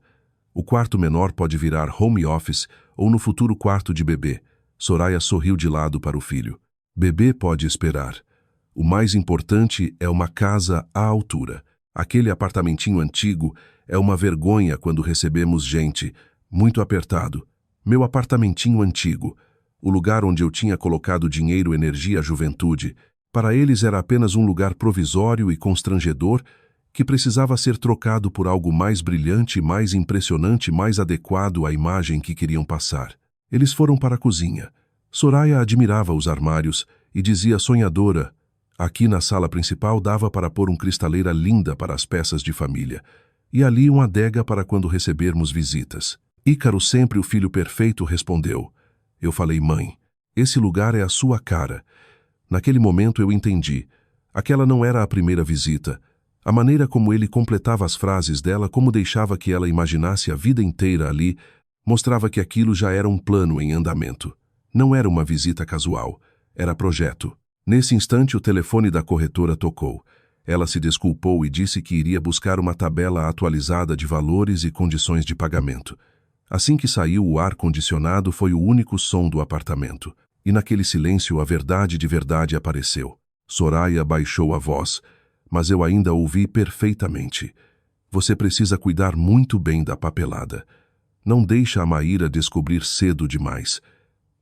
Speaker 1: O quarto menor pode virar home office ou no futuro quarto de bebê." Soraya sorriu de lado para o filho. "Bebê pode esperar. O mais importante é uma casa à altura. Aquele apartamentinho antigo é uma vergonha quando recebemos gente. Muito apertado. Meu apartamentinho antigo. O lugar onde eu tinha colocado dinheiro, energia, juventude. Para eles era apenas um lugar provisório e constrangedor que precisava ser trocado por algo mais brilhante, mais impressionante, mais adequado à imagem que queriam passar." Eles foram para a cozinha. Soraya admirava os armários e dizia sonhadora: "Aqui na sala principal dava para pôr uma cristaleira linda para as peças de família. E ali uma adega para quando recebermos visitas." Ícaro, sempre o filho perfeito, respondeu. Eu falei: "Mãe, esse lugar é a sua cara." Naquele momento eu entendi. Aquela não era a primeira visita. A maneira como ele completava as frases dela, como deixava que ela imaginasse a vida inteira ali, mostrava que aquilo já era um plano em andamento. Não era uma visita casual. Era projeto. Nesse instante o telefone da corretora tocou. Ela se desculpou e disse que iria buscar uma tabela atualizada de valores e condições de pagamento. Assim que saiu, o ar-condicionado foi o único som do apartamento. E naquele silêncio a verdade de verdade apareceu. Soraya baixou a voz, mas eu ainda ouvi perfeitamente. "Você precisa cuidar muito bem da papelada. Não deixa a Maíra descobrir cedo demais."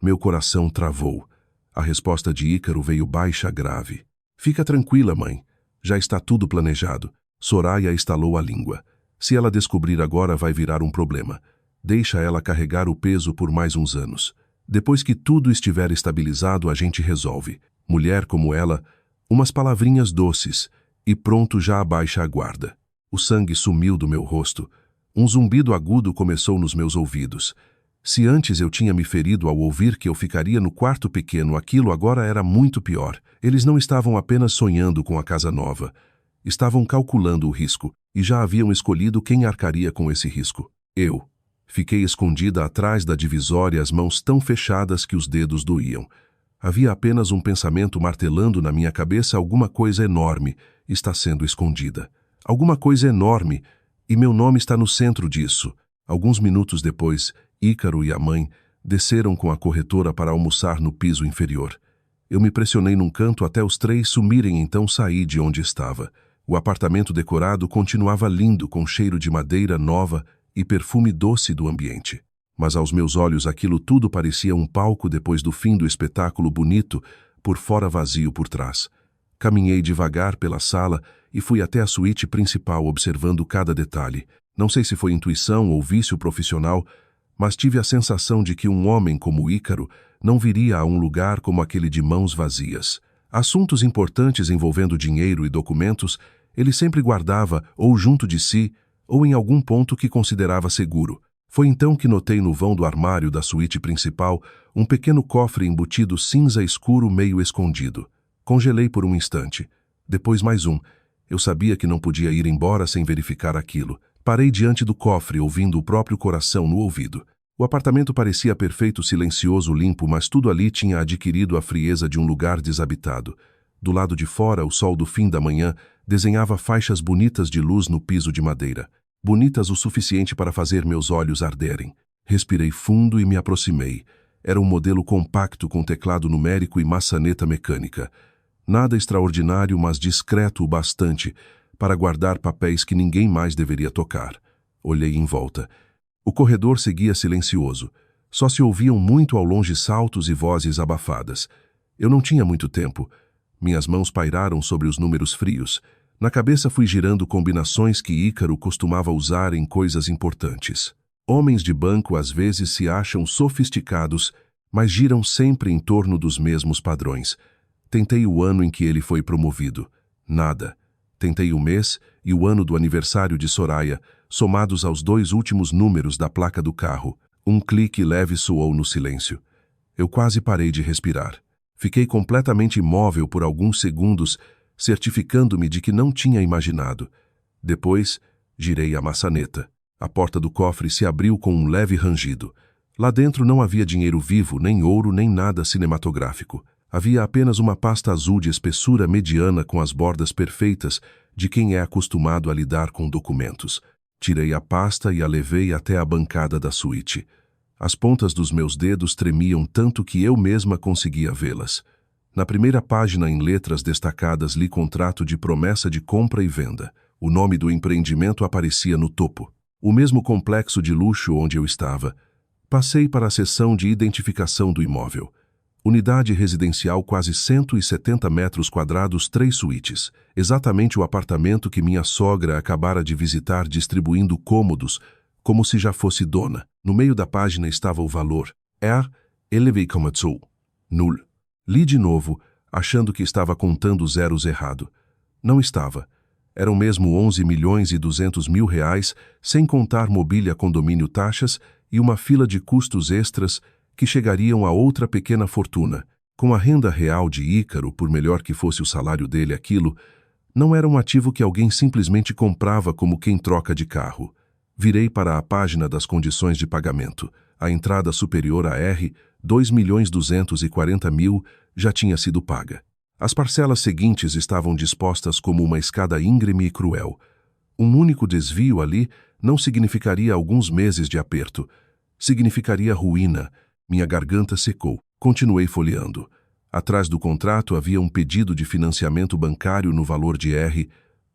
Speaker 1: Meu coração travou. A resposta de Ícaro veio baixa, grave. "Fica tranquila, mãe. Já está tudo planejado." Soraya estalou a língua. "Se ela descobrir agora, vai virar um problema. Deixa ela carregar o peso por mais uns anos. Depois que tudo estiver estabilizado, a gente resolve. Mulher como ela, umas palavrinhas doces, e pronto, já abaixa a guarda." O sangue sumiu do meu rosto. Um zumbido agudo começou nos meus ouvidos. Se antes eu tinha me ferido ao ouvir que eu ficaria no quarto pequeno, aquilo agora era muito pior. Eles não estavam apenas sonhando com a casa nova. Estavam calculando o risco, e já haviam escolhido quem arcaria com esse risco. Eu. Fiquei escondida atrás da divisória, as mãos tão fechadas que os dedos doíam. Havia apenas um pensamento martelando na minha cabeça: alguma coisa enorme está sendo escondida. Alguma coisa enorme, e meu nome está no centro disso. Alguns minutos depois, Ícaro e a mãe desceram com a corretora para almoçar no piso inferior. Eu me pressionei num canto até os três sumirem, então saí de onde estava. O apartamento decorado continuava lindo, com cheiro de madeira nova e perfume doce do ambiente. Mas aos meus olhos aquilo tudo parecia um palco depois do fim do espetáculo bonito, por fora vazio por trás. Caminhei devagar pela sala e fui até a suíte principal, observando cada detalhe. Não sei se foi intuição ou vício profissional, mas tive a sensação de que um homem como Ícaro não viria a um lugar como aquele de mãos vazias. Assuntos importantes envolvendo dinheiro e documentos, ele sempre guardava ou junto de si, ou em algum ponto que considerava seguro. Foi então que notei no vão do armário da suíte principal um pequeno cofre embutido cinza escuro meio escondido. Congelei por um instante. Depois mais um. Eu sabia que não podia ir embora sem verificar aquilo. Parei diante do cofre, ouvindo o próprio coração no ouvido. O apartamento parecia perfeito, silencioso, limpo, mas tudo ali tinha adquirido a frieza de um lugar desabitado. Do lado de fora, o sol do fim da manhã desenhava faixas bonitas de luz no piso de madeira. Bonitas o suficiente para fazer meus olhos arderem. Respirei fundo e me aproximei. Era um modelo compacto com teclado numérico e maçaneta mecânica. Nada extraordinário, mas discreto o bastante para guardar papéis que ninguém mais deveria tocar. Olhei em volta. O corredor seguia silencioso. Só se ouviam muito ao longe saltos e vozes abafadas. Eu não tinha muito tempo. Minhas mãos pairaram sobre os números frios. Na cabeça fui girando combinações que Ícaro costumava usar em coisas importantes. Homens de banco às vezes se acham sofisticados, mas giram sempre em torno dos mesmos padrões. Tentei o ano em que ele foi promovido. Nada. Tentei o mês e o ano do aniversário de Soraya, somados aos 2 últimos números da placa do carro. Um clique leve soou no silêncio. Eu quase parei de respirar. Fiquei completamente imóvel por alguns segundos, certificando-me de que não tinha imaginado. Depois, girei a maçaneta. A porta do cofre se abriu com um leve rangido. Lá dentro não havia dinheiro vivo, nem ouro, nem nada cinematográfico. Havia apenas uma pasta azul de espessura mediana com as bordas perfeitas de quem é acostumado a lidar com documentos. Tirei a pasta e a levei até a bancada da suíte. As pontas dos meus dedos tremiam tanto que eu mesma conseguia vê-las. Na primeira página, em letras destacadas, li contrato de promessa de compra e venda. O nome do empreendimento aparecia no topo. O mesmo complexo de luxo onde eu estava. Passei para a seção de identificação do imóvel. Unidade residencial, quase 170 metros quadrados, 3 suítes. Exatamente o apartamento que minha sogra acabara de visitar, distribuindo cômodos, como se já fosse dona. No meio da página estava o valor. Elevei-Komatsu. Null. Li de novo, achando que estava contando zeros errado. Não estava. Eram mesmo 11.200.000 reais, sem contar mobília, condomínio, taxas e uma fila de custos extras que chegariam a outra pequena fortuna. Com a renda real de Ícaro, por melhor que fosse o salário dele, aquilo não era um ativo que alguém simplesmente comprava como quem troca de carro. Virei para a página das condições de pagamento. A entrada superior a R$ 2.240.000 já tinha sido paga. As parcelas seguintes estavam dispostas como uma escada íngreme e cruel. Um único desvio ali não significaria alguns meses de aperto. Significaria ruína. Minha garganta secou. Continuei folheando. Atrás do contrato havia um pedido de financiamento bancário no valor de R$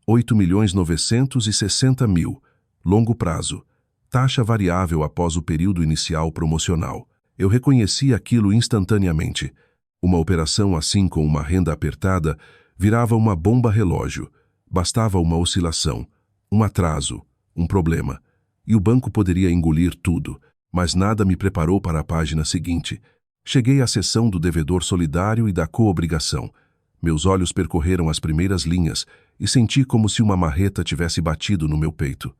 Speaker 1: 8.960.000. Longo prazo. Taxa variável após o período inicial promocional. Eu reconheci aquilo instantaneamente. Uma operação assim, com uma renda apertada, virava uma bomba relógio. Bastava uma oscilação, um atraso, um problema. E o banco poderia engolir tudo. Mas nada me preparou para a página seguinte. Cheguei à seção do devedor solidário e da coobrigação. Meus olhos percorreram as primeiras linhas e senti como se uma marreta tivesse batido no meu peito.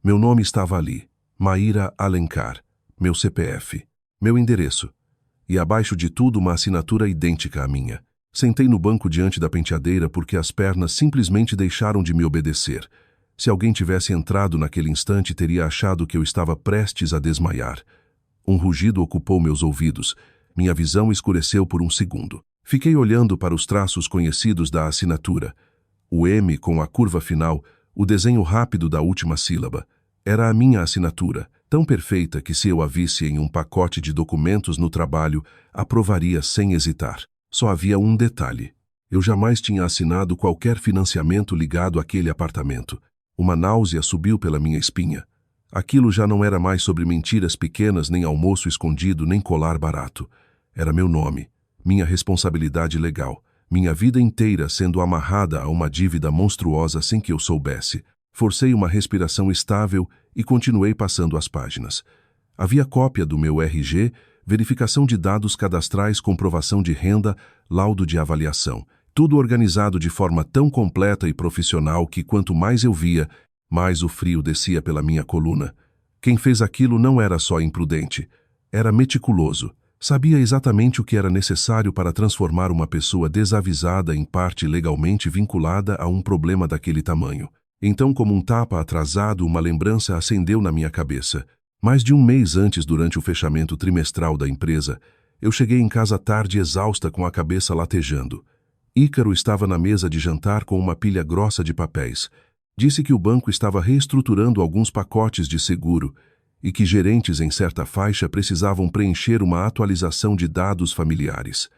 Speaker 1: Meu nome estava ali. Maíra Alencar. Meu CPF. Meu endereço. E abaixo de tudo uma assinatura idêntica à minha. Sentei no banco diante da penteadeira porque as pernas simplesmente deixaram de me obedecer. Se alguém tivesse entrado naquele instante, teria achado que eu estava prestes a desmaiar. Um rugido ocupou meus ouvidos. Minha visão escureceu por um segundo. Fiquei olhando para os traços conhecidos da assinatura. O M com a curva final, o desenho rápido da última sílaba. Era a minha assinatura, tão perfeita que se eu a visse em um pacote de documentos no trabalho, aprovaria sem hesitar. Só havia um detalhe. Eu jamais tinha assinado qualquer financiamento ligado àquele apartamento. Uma náusea subiu pela minha espinha. Aquilo já não era mais sobre mentiras pequenas, nem almoço escondido, nem colar barato. Era meu nome, minha responsabilidade legal, minha vida inteira sendo amarrada a uma dívida monstruosa sem que eu soubesse. Forcei uma respiração estável e continuei passando as páginas. Havia cópia do meu RG, verificação de dados cadastrais, comprovação de renda, laudo de avaliação. Tudo organizado de forma tão completa e profissional que quanto mais eu via, mais o frio descia pela minha coluna. Quem fez aquilo não era só imprudente, era meticuloso. Sabia exatamente o que era necessário para transformar uma pessoa desavisada em parte legalmente vinculada a um problema daquele tamanho. Então, como um tapa atrasado, uma lembrança acendeu na minha cabeça. Mais de um mês antes, durante o fechamento trimestral da empresa, eu cheguei em casa tarde exausta com a cabeça latejando. Ícaro estava na mesa de jantar com uma pilha grossa de papéis. Disse que o banco estava reestruturando alguns pacotes de seguro e que gerentes em certa faixa precisavam preencher uma atualização de dados familiares.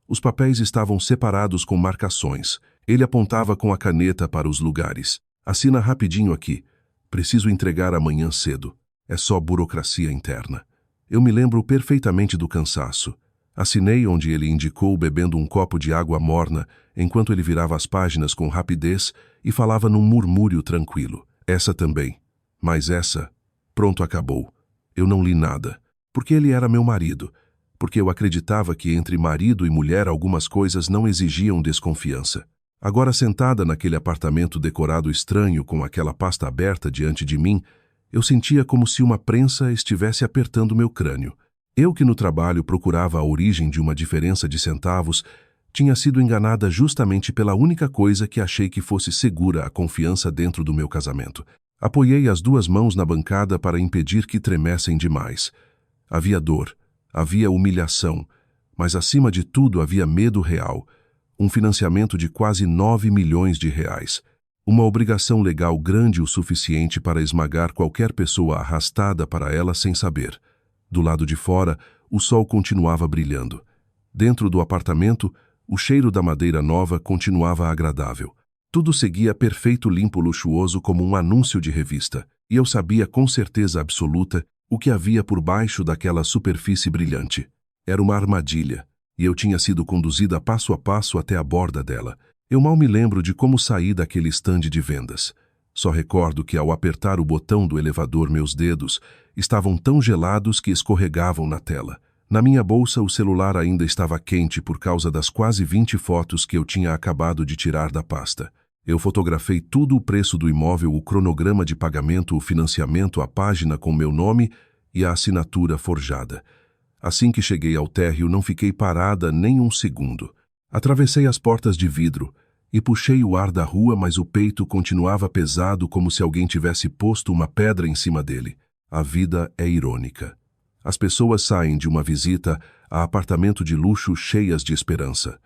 Speaker 1: Os papéis estavam separados com marcações. Ele apontava com a caneta para os lugares. Assina rapidinho aqui. Preciso entregar amanhã cedo. É só burocracia interna. Eu me lembro perfeitamente do cansaço. Assinei onde ele indicou bebendo um copo de água morna, enquanto ele virava as páginas com rapidez e falava num murmúrio tranquilo. Essa também. Mas essa... Pronto, acabou. Eu não li nada. Porque ele era meu marido. Porque eu acreditava que entre marido e mulher algumas coisas não exigiam desconfiança. Agora, sentada naquele apartamento decorado estranho com aquela pasta aberta diante de mim, eu sentia como se uma prensa estivesse apertando meu crânio. Eu que no trabalho procurava a origem de uma diferença de centavos, tinha sido enganada justamente pela única coisa que achei que fosse segura a confiança dentro do meu casamento. Apoiei as duas mãos na bancada para impedir que tremessem demais. Havia dor, havia humilhação, mas acima de tudo havia medo real. Um financiamento de quase 9 milhões de reais. Uma obrigação legal grande o suficiente para esmagar qualquer pessoa arrastada para ela sem saber. Do lado de fora, o sol continuava brilhando. Dentro do apartamento, o cheiro da madeira nova continuava agradável. Tudo seguia perfeito, limpo, luxuoso como um anúncio de revista, e eu sabia com certeza absoluta o que havia por baixo daquela superfície brilhante. Era uma armadilha, e eu tinha sido conduzida passo a passo até a borda dela. Eu mal me lembro de como saí daquele estande de vendas. Só recordo que ao apertar o botão do elevador meus dedos estavam tão gelados que escorregavam na tela. Na minha bolsa o celular ainda estava quente por causa das quase 20 fotos que eu tinha acabado de tirar da pasta. Eu fotografei tudo: o preço do imóvel, o cronograma de pagamento, o financiamento, a página com meu nome e a assinatura forjada. Assim que cheguei ao térreo, não fiquei parada nem um segundo. Atravessei as portas de vidro e puxei o ar da rua, mas o peito continuava pesado como se alguém tivesse posto uma pedra em cima dele. A vida é irônica. As pessoas saem de uma visita a apartamento de luxo cheias de esperança.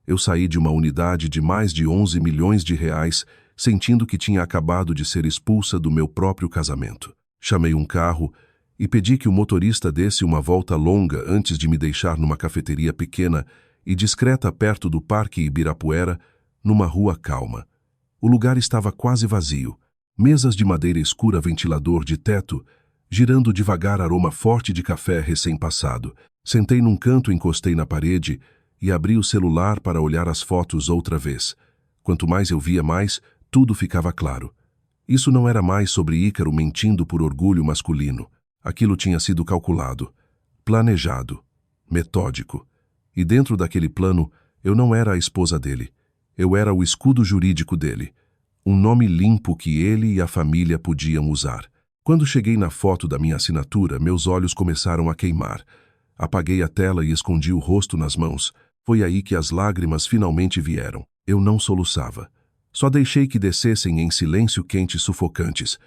Speaker 1: Eu saí de uma unidade de mais de 11 milhões de reais, sentindo que tinha acabado de ser expulsa do meu próprio casamento. Chamei um carro e pedi que o motorista desse uma volta longa antes de me deixar numa cafeteria pequena e discreta perto do Parque Ibirapuera, numa rua calma. O lugar estava quase vazio. Mesas de madeira escura, ventilador de teto, girando devagar, aroma forte de café recém-passado. Sentei num canto, encostei na parede e abri o celular para olhar as fotos outra vez. Quanto mais eu via, mais tudo ficava claro. Isso não era mais sobre Ícaro mentindo por orgulho masculino. Aquilo tinha sido calculado, planejado, metódico. E dentro daquele plano, eu não era a esposa dele. Eu era o escudo jurídico dele. Um nome limpo que ele e a família podiam usar. Quando cheguei na foto da minha assinatura, meus olhos começaram a queimar. Apaguei a tela e escondi o rosto nas mãos. Foi aí que as lágrimas finalmente vieram. Eu não soluçava. Só deixei que descessem em silêncio, quentes, sufocantes.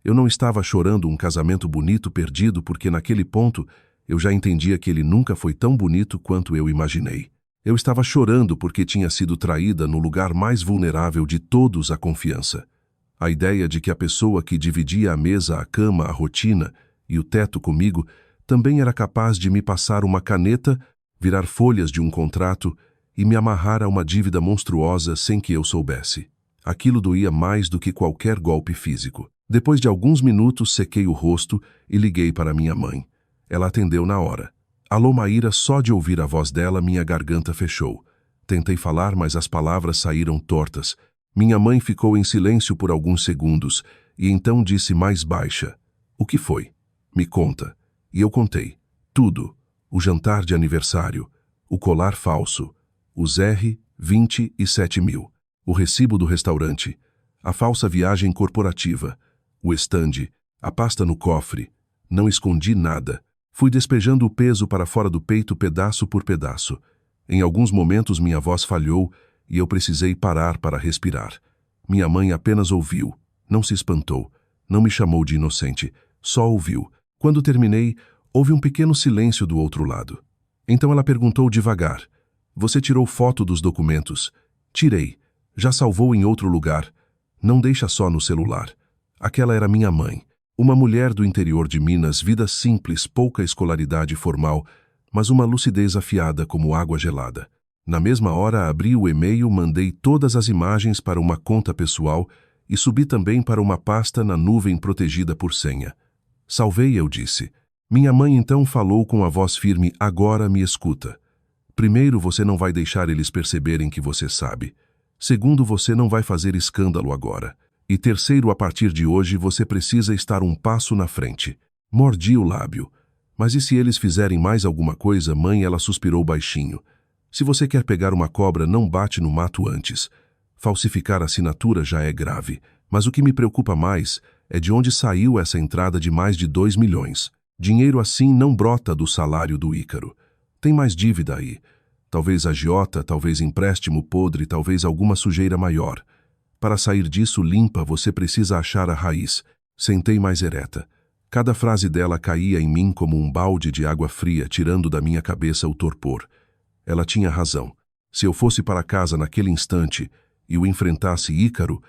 Speaker 1: Eu não estava chorando um casamento bonito perdido, porque naquele ponto eu já entendia que ele nunca foi tão bonito quanto eu imaginei. Eu estava chorando porque tinha sido traída no lugar mais vulnerável de todos, a confiança. A ideia de que a pessoa que dividia a mesa, a cama, a rotina e o teto comigo também era capaz de me passar uma caneta, virar folhas de um contrato e me amarrar a uma dívida monstruosa sem que eu soubesse. Aquilo doía mais do que qualquer golpe físico. Depois de alguns minutos, sequei o rosto e liguei para minha mãe. Ela atendeu na hora. Alô, Maíra. Só de ouvir a voz dela, minha garganta fechou. Tentei falar, mas as palavras saíram tortas. Minha mãe ficou em silêncio por alguns segundos e então disse mais baixa: "O que foi? Me conta." E eu contei. Tudo. O jantar de aniversário, o colar falso, os R$ 27 mil, o recibo do restaurante, a falsa viagem corporativa, o estande, a pasta no cofre, Não escondi nada. Fui despejando o peso para fora do peito pedaço por pedaço. Em alguns momentos minha voz falhou e eu precisei parar para respirar. Minha mãe apenas ouviu, não se espantou, não me chamou de inocente, só ouviu. Quando terminei, houve um pequeno silêncio do outro lado. Então ela perguntou devagar: "Você tirou foto dos documentos?" "Tirei. Já salvou em outro lugar. Não deixa só no celular." Aquela era minha mãe. Uma mulher do interior de Minas, vida simples, pouca escolaridade formal, mas uma lucidez afiada como água gelada. Na mesma hora abri o e-mail, mandei todas as imagens para uma conta pessoal e subi também para uma pasta na nuvem protegida por senha. "Salvei", eu disse. Minha mãe então falou com a voz firme: "Agora me escuta. Primeiro, você não vai deixar eles perceberem que você sabe. Segundo, você não vai fazer escândalo agora. E terceiro, a partir de hoje, você precisa estar um passo na frente." Mordi o lábio. "Mas e se eles fizerem mais alguma coisa, mãe?" Ela suspirou baixinho. "Se você quer pegar uma cobra, não bate no mato antes. Falsificar a assinatura já é grave. Mas o que me preocupa mais é de onde saiu essa entrada de mais de 2 milhões. Dinheiro assim não brota do salário do Ícaro. Tem mais dívida aí. Talvez agiota, talvez empréstimo podre, talvez alguma sujeira maior. Para sair disso limpa, você precisa achar a raiz." Sentei mais ereta. Cada frase dela caía em mim como um balde de água fria, tirando da minha cabeça o torpor. Ela tinha razão. Se eu fosse para casa naquele instante e o enfrentasse Ícaro,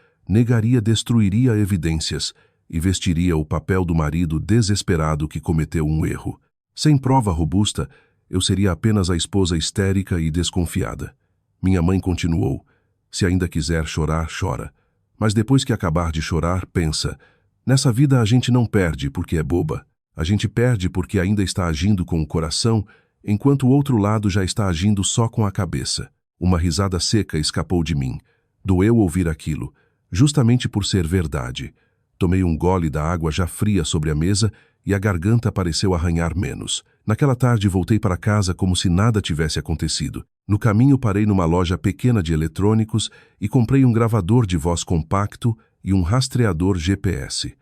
Speaker 1: destruiria evidências e vestiria o papel do marido desesperado que cometeu um erro. Sem prova robusta, eu seria apenas a esposa histérica e desconfiada. Minha mãe continuou: "Se ainda quiser chorar, chora. Mas depois que acabar de chorar, pensa. Nessa vida a gente não perde porque é boba. A gente perde porque ainda está agindo com o coração, enquanto o outro lado já está agindo só com a cabeça." Uma risada seca escapou de mim. Doeu ouvir aquilo, justamente por ser verdade. Tomei um gole da água já fria sobre a mesa e a garganta pareceu arranhar menos. Naquela tarde voltei para casa como se nada tivesse acontecido. No caminho parei numa loja pequena de eletrônicos e comprei um gravador de voz compacto e um rastreador GPS.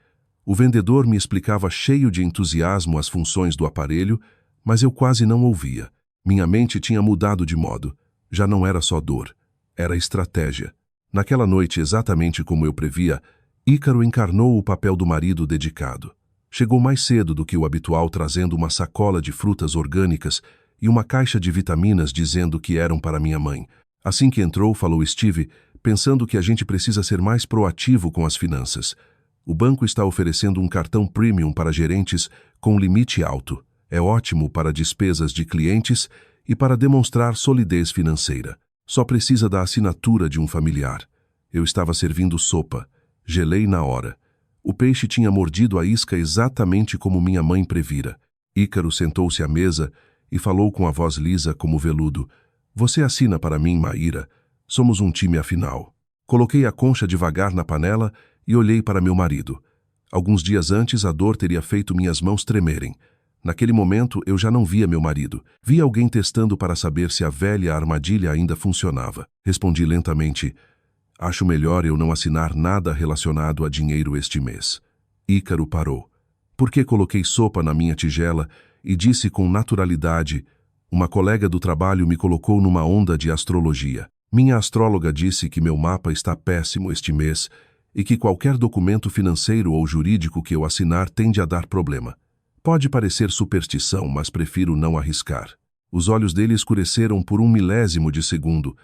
Speaker 1: O vendedor me explicava cheio de entusiasmo as funções do aparelho, mas eu quase não ouvia. Minha mente tinha mudado de modo. Já não era só dor, era estratégia. Naquela noite, exatamente como eu previa, Ícaro encarnou o papel do marido dedicado. Chegou mais cedo do que o habitual, trazendo uma sacola de frutas orgânicas e uma caixa de vitaminas, dizendo que eram para minha mãe. Assim que entrou, falou Steve, pensando que a gente precisa ser mais proativo com as finanças. "O banco está oferecendo um cartão premium para gerentes com limite alto. É ótimo para despesas de clientes e para demonstrar solidez financeira. Só precisa da assinatura de um familiar." Eu estava servindo sopa. Gelei na hora. O peixe tinha mordido a isca exatamente como minha mãe previra. Ícaro sentou-se à mesa e falou com a voz lisa como veludo: "Você assina para mim, Maíra. Somos um time afinal." Coloquei a concha devagar na panela e olhei para meu marido. Alguns dias antes, a dor teria feito minhas mãos tremerem. Naquele momento, eu já não via meu marido. Via alguém testando para saber se a velha armadilha ainda funcionava. Respondi lentamente: "Acho melhor eu não assinar nada relacionado a dinheiro este mês." Ícaro parou. Porque coloquei sopa na minha tigela e disse com naturalidade: "Uma colega do trabalho me colocou numa onda de astrologia. Minha astróloga disse que meu mapa está péssimo este mês e que qualquer documento financeiro ou jurídico que eu assinar tende a dar problema. Pode parecer superstição, mas prefiro não arriscar." Os olhos dele escureceram por 1 milésimo de segundo,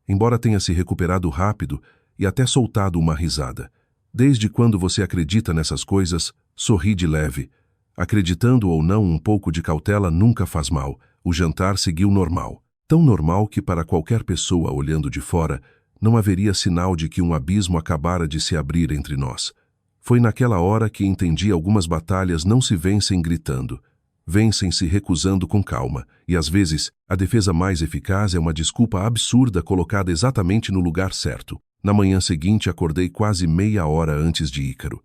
Speaker 1: embora tenha se recuperado rápido e até soltado uma risada. "Desde quando você acredita nessas coisas?" Sorri de leve. Acreditando ou não, um pouco de cautela nunca faz mal. O jantar seguiu normal. Tão normal que para qualquer pessoa olhando de fora, não haveria sinal de que um abismo acabara de se abrir entre nós. Foi naquela hora que entendi: algumas batalhas não se vencem gritando. Vencem-se recusando com calma, e às vezes a defesa mais eficaz é uma desculpa absurda colocada exatamente no lugar certo. Na manhã seguinte acordei quase meia hora antes de Ícaro.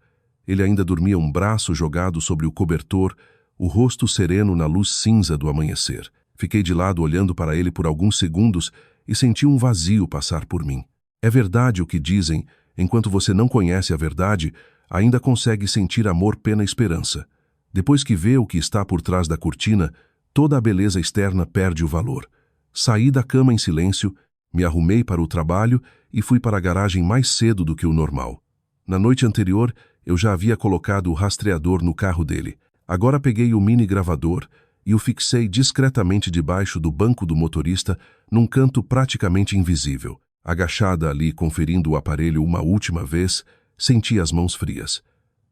Speaker 1: Ele ainda dormia, um braço jogado sobre o cobertor, o rosto sereno na luz cinza do amanhecer. Fiquei de lado olhando para ele por alguns segundos e senti um vazio passar por mim. É verdade o que dizem: enquanto você não conhece a verdade, ainda consegue sentir amor, pena e esperança. Depois que vê o que está por trás da cortina, toda a beleza externa perde o valor. Saí da cama em silêncio, me arrumei para o trabalho e fui para a garagem mais cedo do que o normal. Na noite anterior, eu já havia colocado o rastreador no carro dele. Agora peguei o mini gravador e o fixei discretamente debaixo do banco do motorista, num canto praticamente invisível. Agachada ali, conferindo o aparelho uma última vez, senti as mãos frias.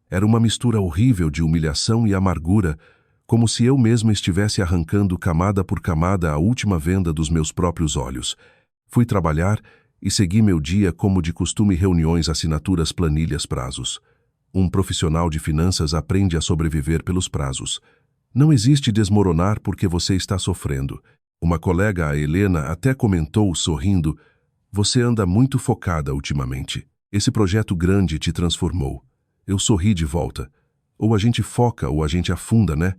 Speaker 1: Era uma mistura horrível de humilhação e amargura, como se eu mesma estivesse arrancando camada por camada a última venda dos meus próprios olhos. Fui trabalhar e segui meu dia como de costume: reuniões, assinaturas, planilhas, prazos. Um profissional de finanças aprende a sobreviver pelos prazos. Não existe desmoronar porque você está sofrendo. Uma colega, a Helena, até comentou, sorrindo: "Você anda muito focada ultimamente. Esse projeto grande te transformou." Eu sorri de volta. Ou a gente foca ou a gente afunda, né?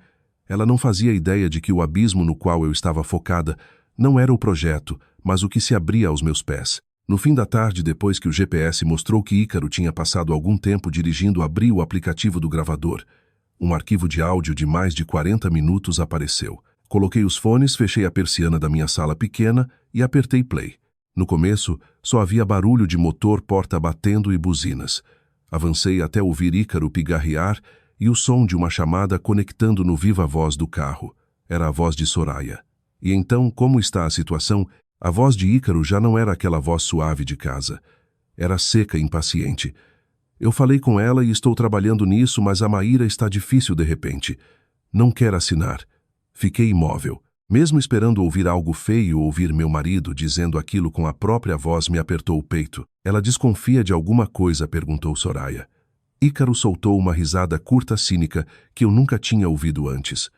Speaker 1: Ela não fazia ideia de que o abismo no qual eu estava focada não era o projeto, mas o que se abria aos meus pés. No fim da tarde, depois que o GPS mostrou que Ícaro tinha passado algum tempo dirigindo, abri o aplicativo do gravador. Um arquivo de áudio de mais de 40 minutos apareceu. Coloquei os fones, fechei a persiana da minha sala pequena e apertei play. No começo, só havia barulho de motor, porta batendo e buzinas. Avancei até ouvir Ícaro pigarrear e o som de uma chamada conectando no viva-voz do carro. Era a voz de Soraya. E então, como está a situação? A voz de Ícaro já não era aquela voz suave de casa. Era seca e impaciente. Eu falei com ela e estou trabalhando nisso, mas a Maíra está difícil de repente. Não quer assinar. Fiquei imóvel. Mesmo esperando ouvir algo feio, ouvir meu marido dizendo aquilo com a própria voz me apertou o peito. "Ela desconfia de alguma coisa?" perguntou Soraya. Ícaro soltou uma risada curta, cínica, que eu nunca tinha ouvido antes.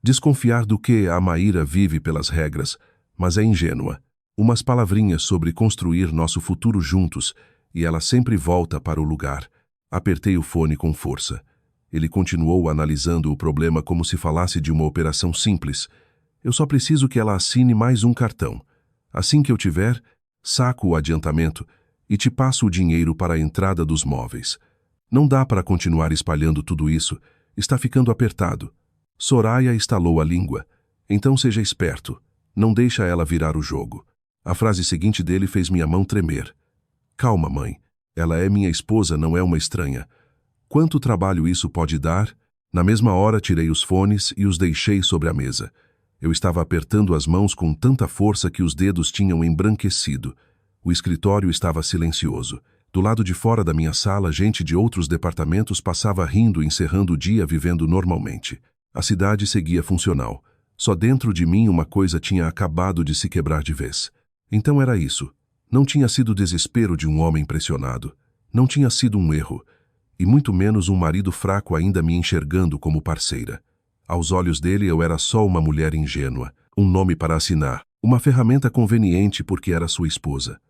Speaker 1: "Desconfiar do que? A Maíra vive pelas regras, mas é ingênua. Umas palavrinhas sobre construir nosso futuro juntos, e ela sempre volta para o lugar." Apertei o fone com força. Ele continuou analisando o problema como se falasse de uma operação simples. "Eu só preciso que ela assine mais um cartão. Assim que eu tiver, saco o adiantamento e te passo o dinheiro para a entrada dos móveis. Não dá para continuar espalhando tudo isso. Está ficando apertado." Soraya estalou a língua. "Então seja esperto. Não deixa ela virar o jogo." A frase seguinte dele fez minha mão tremer. "Calma, mãe. Ela é minha esposa, não é uma estranha. Quanto trabalho isso pode dar?" Na mesma hora tirei os fones e os deixei sobre a mesa. Eu estava apertando as mãos com tanta força que os dedos tinham embranquecido. O escritório estava silencioso. Do lado de fora da minha sala, gente de outros departamentos passava rindo, encerrando o dia, vivendo normalmente. A cidade seguia funcional. Só dentro de mim uma coisa tinha acabado de se quebrar de vez. Então era isso. Não tinha sido o desespero de um homem pressionado. Não tinha sido um erro. E muito menos um marido fraco ainda me enxergando como parceira. Aos olhos dele eu era só uma mulher ingênua, um nome para assinar, uma ferramenta conveniente porque era sua esposa.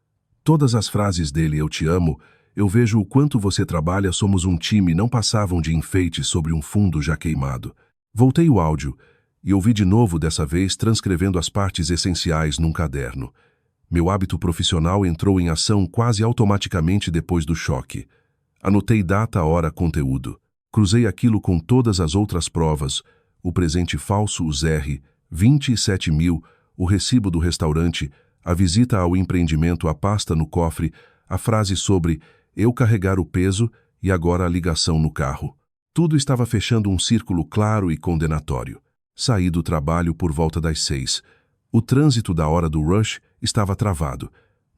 Speaker 1: Todas as frases dele "eu te amo", "eu vejo o quanto você trabalha", "somos um time", não passavam de enfeites sobre um fundo já queimado. Voltei o áudio e ouvi de novo, dessa vez transcrevendo as partes essenciais num caderno. Meu hábito profissional entrou em ação quase automaticamente depois do choque. Anotei data, hora, conteúdo. Cruzei aquilo com todas as outras provas: o presente falso, os R, 27 mil, o recibo do restaurante, a visita ao empreendimento, a pasta no cofre, a frase sobre "eu carregar o peso" e agora a ligação no carro. Tudo estava fechando um círculo claro e condenatório. Saí do trabalho por volta das 6. O trânsito da hora do rush estava travado.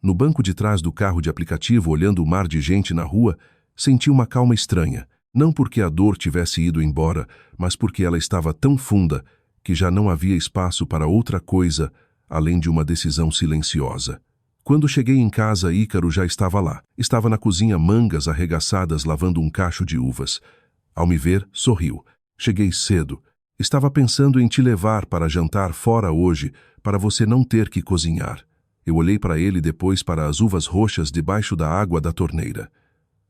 Speaker 1: No banco de trás do carro de aplicativo, olhando o mar de gente na rua, senti uma calma estranha. Não porque a dor tivesse ido embora, mas porque ela estava tão funda que já não havia espaço para outra coisa além de uma decisão silenciosa. Quando cheguei em casa, Ícaro já estava lá. Estava na cozinha, mangas arregaçadas, lavando um cacho de uvas. Ao me ver, sorriu. "Cheguei cedo. Estava pensando em te levar para jantar fora hoje, para você não ter que cozinhar." Eu olhei para ele, depois para as uvas roxas debaixo da água da torneira.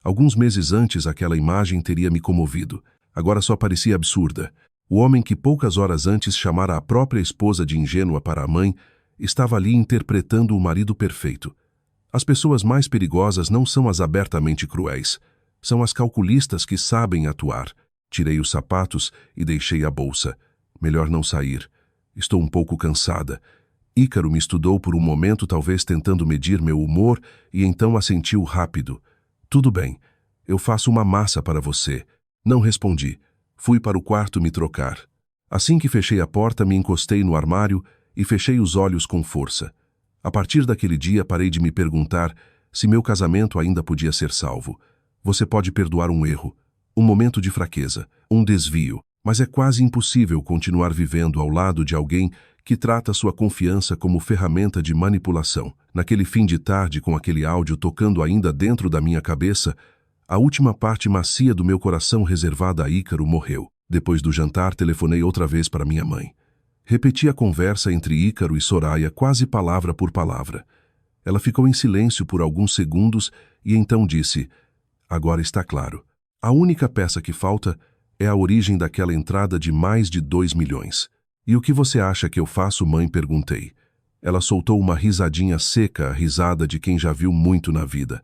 Speaker 1: Alguns meses antes, aquela imagem teria me comovido. Agora só parecia absurda. O homem que poucas horas antes chamara a própria esposa de ingênua para a mãe, estava ali interpretando o marido perfeito. As pessoas mais perigosas não são as abertamente cruéis. São as calculistas que sabem atuar. Tirei os sapatos e deixei a bolsa. Melhor não sair. Estou um pouco cansada. Ícaro me estudou por um momento, talvez tentando medir meu humor, e então assentiu rápido. Tudo bem, eu faço uma massa para você. Não respondi. Fui para o quarto me trocar. Assim que fechei a porta, me encostei no armário e fechei os olhos com força. A partir daquele dia, parei de me perguntar se meu casamento ainda podia ser salvo. Você pode perdoar um erro, um momento de fraqueza, um desvio, mas é quase impossível continuar vivendo ao lado de alguém que trata sua confiança como ferramenta de manipulação. Naquele fim de tarde, com aquele áudio tocando ainda dentro da minha cabeça, a última parte macia do meu coração reservada a Ícaro morreu. Depois do jantar, telefonei outra vez para minha mãe. Repeti a conversa entre Ícaro e Soraya quase palavra por palavra. Ela ficou em silêncio por alguns segundos e então disse: agora está claro. A única peça que falta é a origem daquela entrada de mais de 2 milhões. E o que você acha que eu faço, mãe? Perguntei. Ela soltou uma risadinha seca, a risada de quem já viu muito na vida.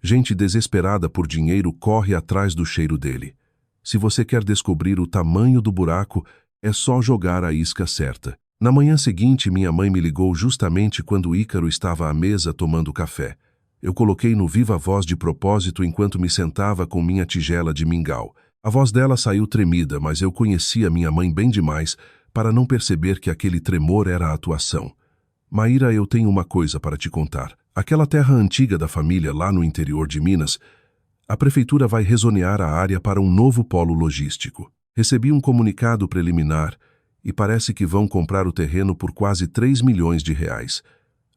Speaker 1: Gente desesperada por dinheiro corre atrás do cheiro dele. Se você quer descobrir o tamanho do buraco, é só jogar a isca certa. Na manhã seguinte, minha mãe me ligou justamente quando Ícaro estava à mesa tomando café. Eu coloquei no viva voz de propósito enquanto me sentava com minha tigela de mingau. A voz dela saiu tremida, mas eu conhecia minha mãe bem demais para não perceber que aquele tremor era a atuação. Maíra, eu tenho uma coisa para te contar. Aquela terra antiga da família lá no interior de Minas, a prefeitura vai rezonear a área para um novo polo logístico. Recebi um comunicado preliminar e parece que vão comprar o terreno por quase 3 milhões de reais.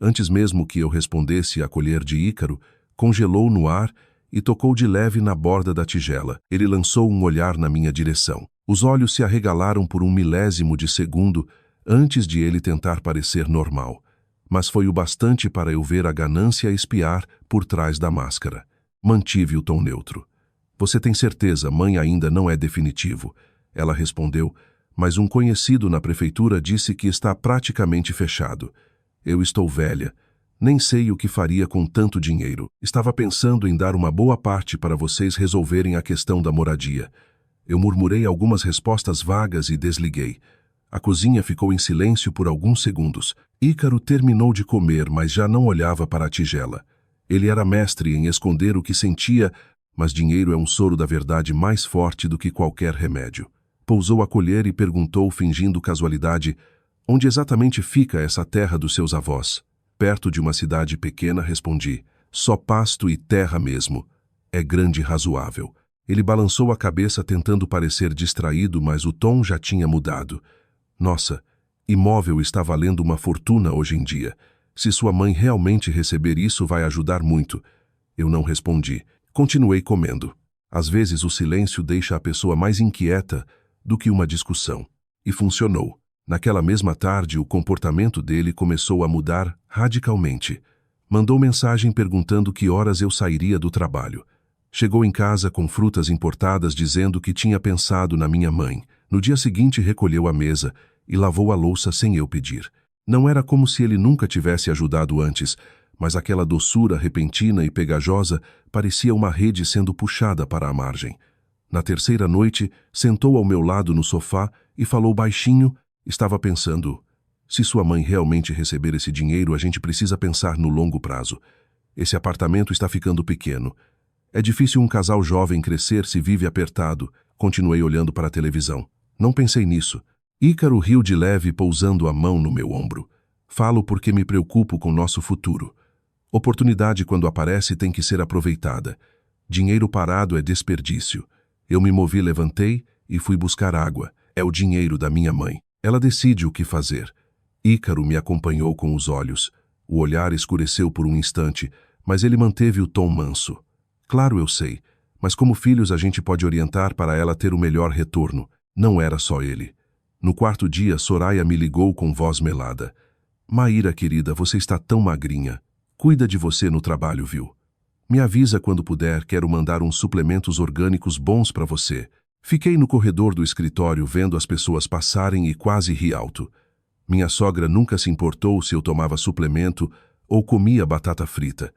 Speaker 1: Antes mesmo que eu respondesse a colher de Ícaro, congelou no ar e tocou de leve na borda da tigela. Ele lançou um olhar na minha direção. Os olhos se arregalaram por um milésimo de segundo antes de ele tentar parecer normal. Mas foi o bastante para eu ver a ganância espiar por trás da máscara. Mantive o tom neutro. Você tem certeza, mãe, ainda não é definitivo? Ela respondeu, mas um conhecido na prefeitura disse que está praticamente fechado. Eu estou velha. Nem sei o que faria com tanto dinheiro. Estava pensando em dar uma boa parte para vocês resolverem a questão da moradia. Eu murmurei algumas respostas vagas e desliguei. A cozinha ficou em silêncio por alguns segundos. Ícaro terminou de comer, mas já não olhava para a tigela. Ele era mestre em esconder o que sentia, mas dinheiro é um soro da verdade mais forte do que qualquer remédio. Pousou a colher e perguntou, fingindo casualidade, onde exatamente fica essa terra dos seus avós? Perto de uma cidade pequena, respondi. Só pasto e terra mesmo. É grande e razoável. Ele balançou a cabeça tentando parecer distraído, mas o tom já tinha mudado. Nossa, imóvel está valendo uma fortuna hoje em dia. Se sua mãe realmente receber isso, vai ajudar muito. Eu não respondi. Continuei comendo. Às vezes o silêncio deixa a pessoa mais inquieta do que uma discussão. E funcionou. Naquela mesma tarde, o comportamento dele começou a mudar radicalmente. Mandou mensagem perguntando que horas eu sairia do trabalho. Chegou em casa com frutas importadas dizendo que tinha pensado na minha mãe. No dia seguinte recolheu a mesa e lavou a louça sem eu pedir. Não era como se ele nunca tivesse ajudado antes, mas aquela doçura repentina e pegajosa parecia uma rede sendo puxada para a margem. Na terceira noite, sentou ao meu lado no sofá e falou baixinho. Estava pensando, se sua mãe realmente receber esse dinheiro, a gente precisa pensar no longo prazo. Esse apartamento está ficando pequeno. É difícil um casal jovem crescer se vive apertado. Continuei olhando para a televisão. Não pensei nisso. Ícaro riu de leve, pousando a mão no meu ombro. Falo porque me preocupo com nosso futuro. Oportunidade, quando aparece, tem que ser aproveitada. Dinheiro parado é desperdício. Eu me movi, levantei e fui buscar água. É o dinheiro da minha mãe. Ela decide o que fazer. Ícaro me acompanhou com os olhos. O olhar escureceu por um instante, mas ele manteve o tom manso. Claro, eu sei, mas como filhos a gente pode orientar para ela ter o melhor retorno. Não era só ele. No quarto dia, Soraya me ligou com voz melada. Maíra, querida, você está tão magrinha. Cuida de você no trabalho, viu? Me avisa quando puder, quero mandar uns suplementos orgânicos bons para você. Fiquei no corredor do escritório vendo as pessoas passarem e quase ri alto. Minha sogra nunca se importou se eu tomava suplemento ou comia batata frita.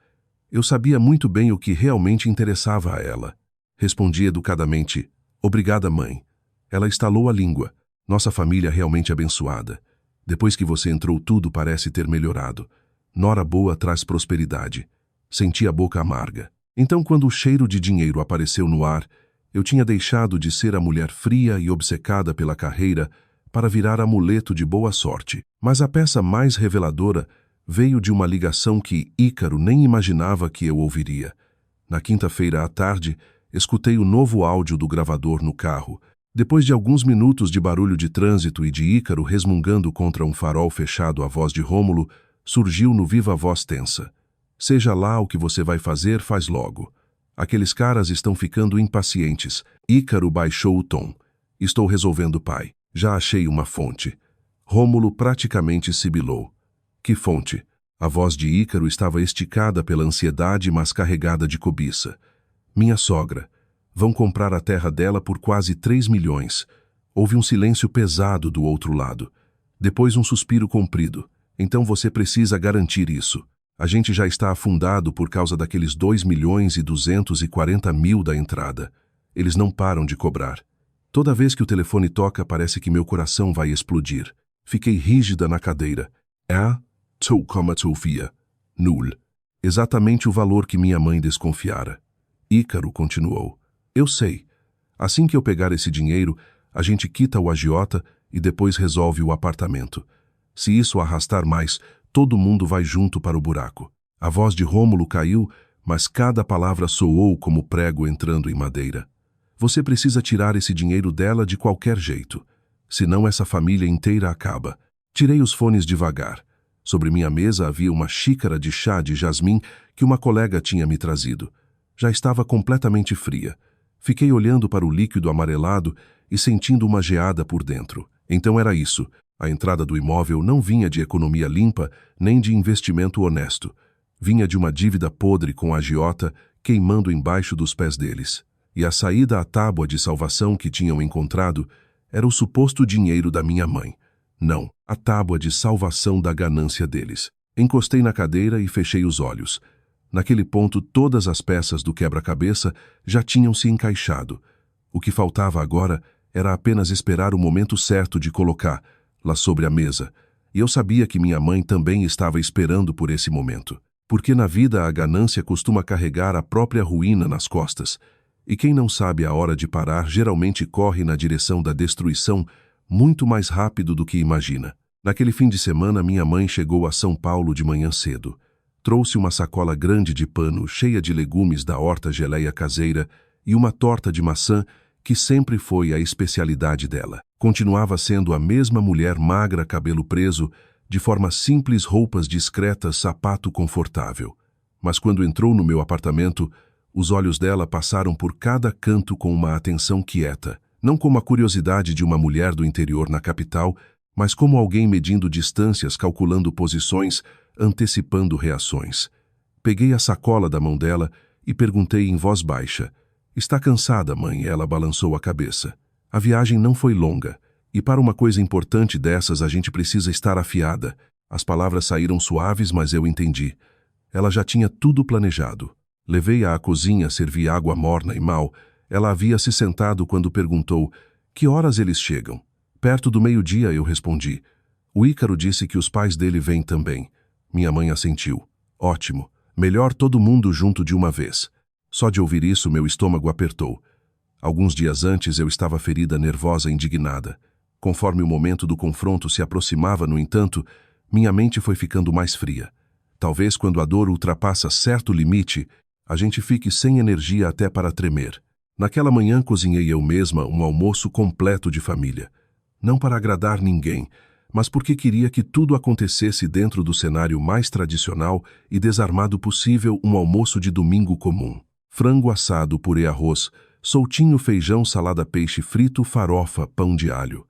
Speaker 1: Eu sabia muito bem o que realmente interessava a ela. Respondi educadamente, Obrigada, mãe. Ela estalou a língua. Nossa família é realmente abençoada. Depois que você entrou, tudo parece ter melhorado. Nora boa traz prosperidade. Senti a boca amarga. Então, quando o cheiro de dinheiro apareceu no ar, eu tinha deixado de ser a mulher fria e obcecada pela carreira para virar amuleto de boa sorte. Mas a peça mais reveladora veio de uma ligação que Ícaro nem imaginava que eu ouviria. Na quinta-feira à tarde, escutei o novo áudio do gravador no carro. Depois de alguns minutos de barulho de trânsito e de Ícaro resmungando contra um farol fechado, a voz de Rômulo surgiu no viva voz tensa. Seja lá o que você vai fazer, faz logo. Aqueles caras estão ficando impacientes. Ícaro baixou o tom. Estou resolvendo, pai. Já achei uma fonte. Rômulo praticamente sibilou. Que fonte? A voz de Ícaro estava esticada pela ansiedade, mas carregada de cobiça. Minha sogra. Vão comprar a terra dela por quase 3 milhões. Houve um silêncio pesado do outro lado. Depois um suspiro comprido. Então você precisa garantir isso. A gente já está afundado por causa daqueles 2.240.000 da entrada. Eles não param de cobrar. Toda vez que o telefone toca, parece que meu coração vai explodir. Fiquei rígida na cadeira. 2,4. Null. Exatamente o valor que minha mãe desconfiara. Ícaro continuou. Eu sei. Assim que eu pegar esse dinheiro, a gente quita o agiota e depois resolve o apartamento. Se isso arrastar mais, todo mundo vai junto para o buraco. A voz de Rômulo caiu, mas cada palavra soou como prego entrando em madeira. Você precisa tirar esse dinheiro dela de qualquer jeito. Senão essa família inteira acaba. Tirei os fones devagar. Sobre minha mesa havia uma xícara de chá de jasmim que uma colega tinha me trazido. Já estava completamente fria. Fiquei olhando para o líquido amarelado e sentindo uma geada por dentro. Então era isso. A entrada do imóvel não vinha de economia limpa nem de investimento honesto. Vinha de uma dívida podre com a agiota queimando embaixo dos pés deles. E a saída à tábua de salvação que tinham encontrado era o suposto dinheiro da minha mãe. Não, a tábua de salvação da ganância deles. Encostei na cadeira e fechei os olhos. Naquele ponto, todas as peças do quebra-cabeça já tinham se encaixado. O que faltava agora era apenas esperar o momento certo de colocá-la sobre a mesa. E eu sabia que minha mãe também estava esperando por esse momento. Porque na vida a ganância costuma carregar a própria ruína nas costas. E quem não sabe a hora de parar geralmente corre na direção da destruição muito mais rápido do que imagina. Naquele fim de semana, minha mãe chegou a São Paulo de manhã cedo. Trouxe uma sacola grande de pano cheia de legumes da horta geleia caseira e uma torta de maçã que sempre foi a especialidade dela. Continuava sendo a mesma mulher magra, cabelo preso, de forma simples, roupas discretas, sapato confortável. Mas quando entrou no meu apartamento, os olhos dela passaram por cada canto com uma atenção quieta, não como a curiosidade de uma mulher do interior na capital, mas como alguém medindo distâncias, calculando posições, antecipando reações. Peguei a sacola da mão dela e perguntei em voz baixa. Está cansada, mãe? Ela balançou a cabeça. A viagem não foi longa, e para uma coisa importante dessas a gente precisa estar afiada. As palavras saíram suaves, mas eu entendi. Ela já tinha tudo planejado. Levei-a à cozinha, servi água morna e mal. Ela havia se sentado quando perguntou: que horas eles chegam? Perto do meio-dia, eu respondi. O Ícaro disse que os pais dele vêm também. Minha mãe assentiu. Ótimo. Melhor todo mundo junto de uma vez. Só de ouvir isso, meu estômago apertou. Alguns dias antes, eu estava ferida, nervosa e indignada. Conforme o momento do confronto se aproximava, no entanto, minha mente foi ficando mais fria. Talvez quando a dor ultrapassa certo limite, a gente fique sem energia até para tremer. Naquela manhã, cozinhei eu mesma um almoço completo de família. Não para agradar ninguém, mas porque queria que tudo acontecesse dentro do cenário mais tradicional e desarmado possível, um almoço de domingo comum. Frango assado, purê arroz, soltinho feijão, salada peixe frito, farofa, pão de alho.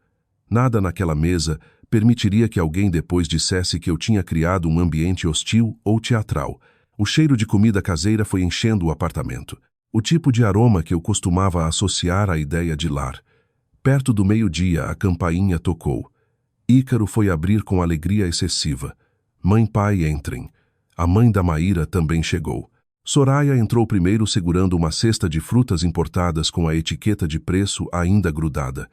Speaker 1: Nada naquela mesa permitiria que alguém depois dissesse que eu tinha criado um ambiente hostil ou teatral. O cheiro de comida caseira foi enchendo o apartamento. O tipo de aroma que eu costumava associar à ideia de lar. Perto do meio-dia, a campainha tocou. Ícaro foi abrir com alegria excessiva. Mãe, pai, entrem. A mãe da Maíra também chegou. Soraya entrou primeiro segurando uma cesta de frutas importadas com a etiqueta de preço ainda grudada.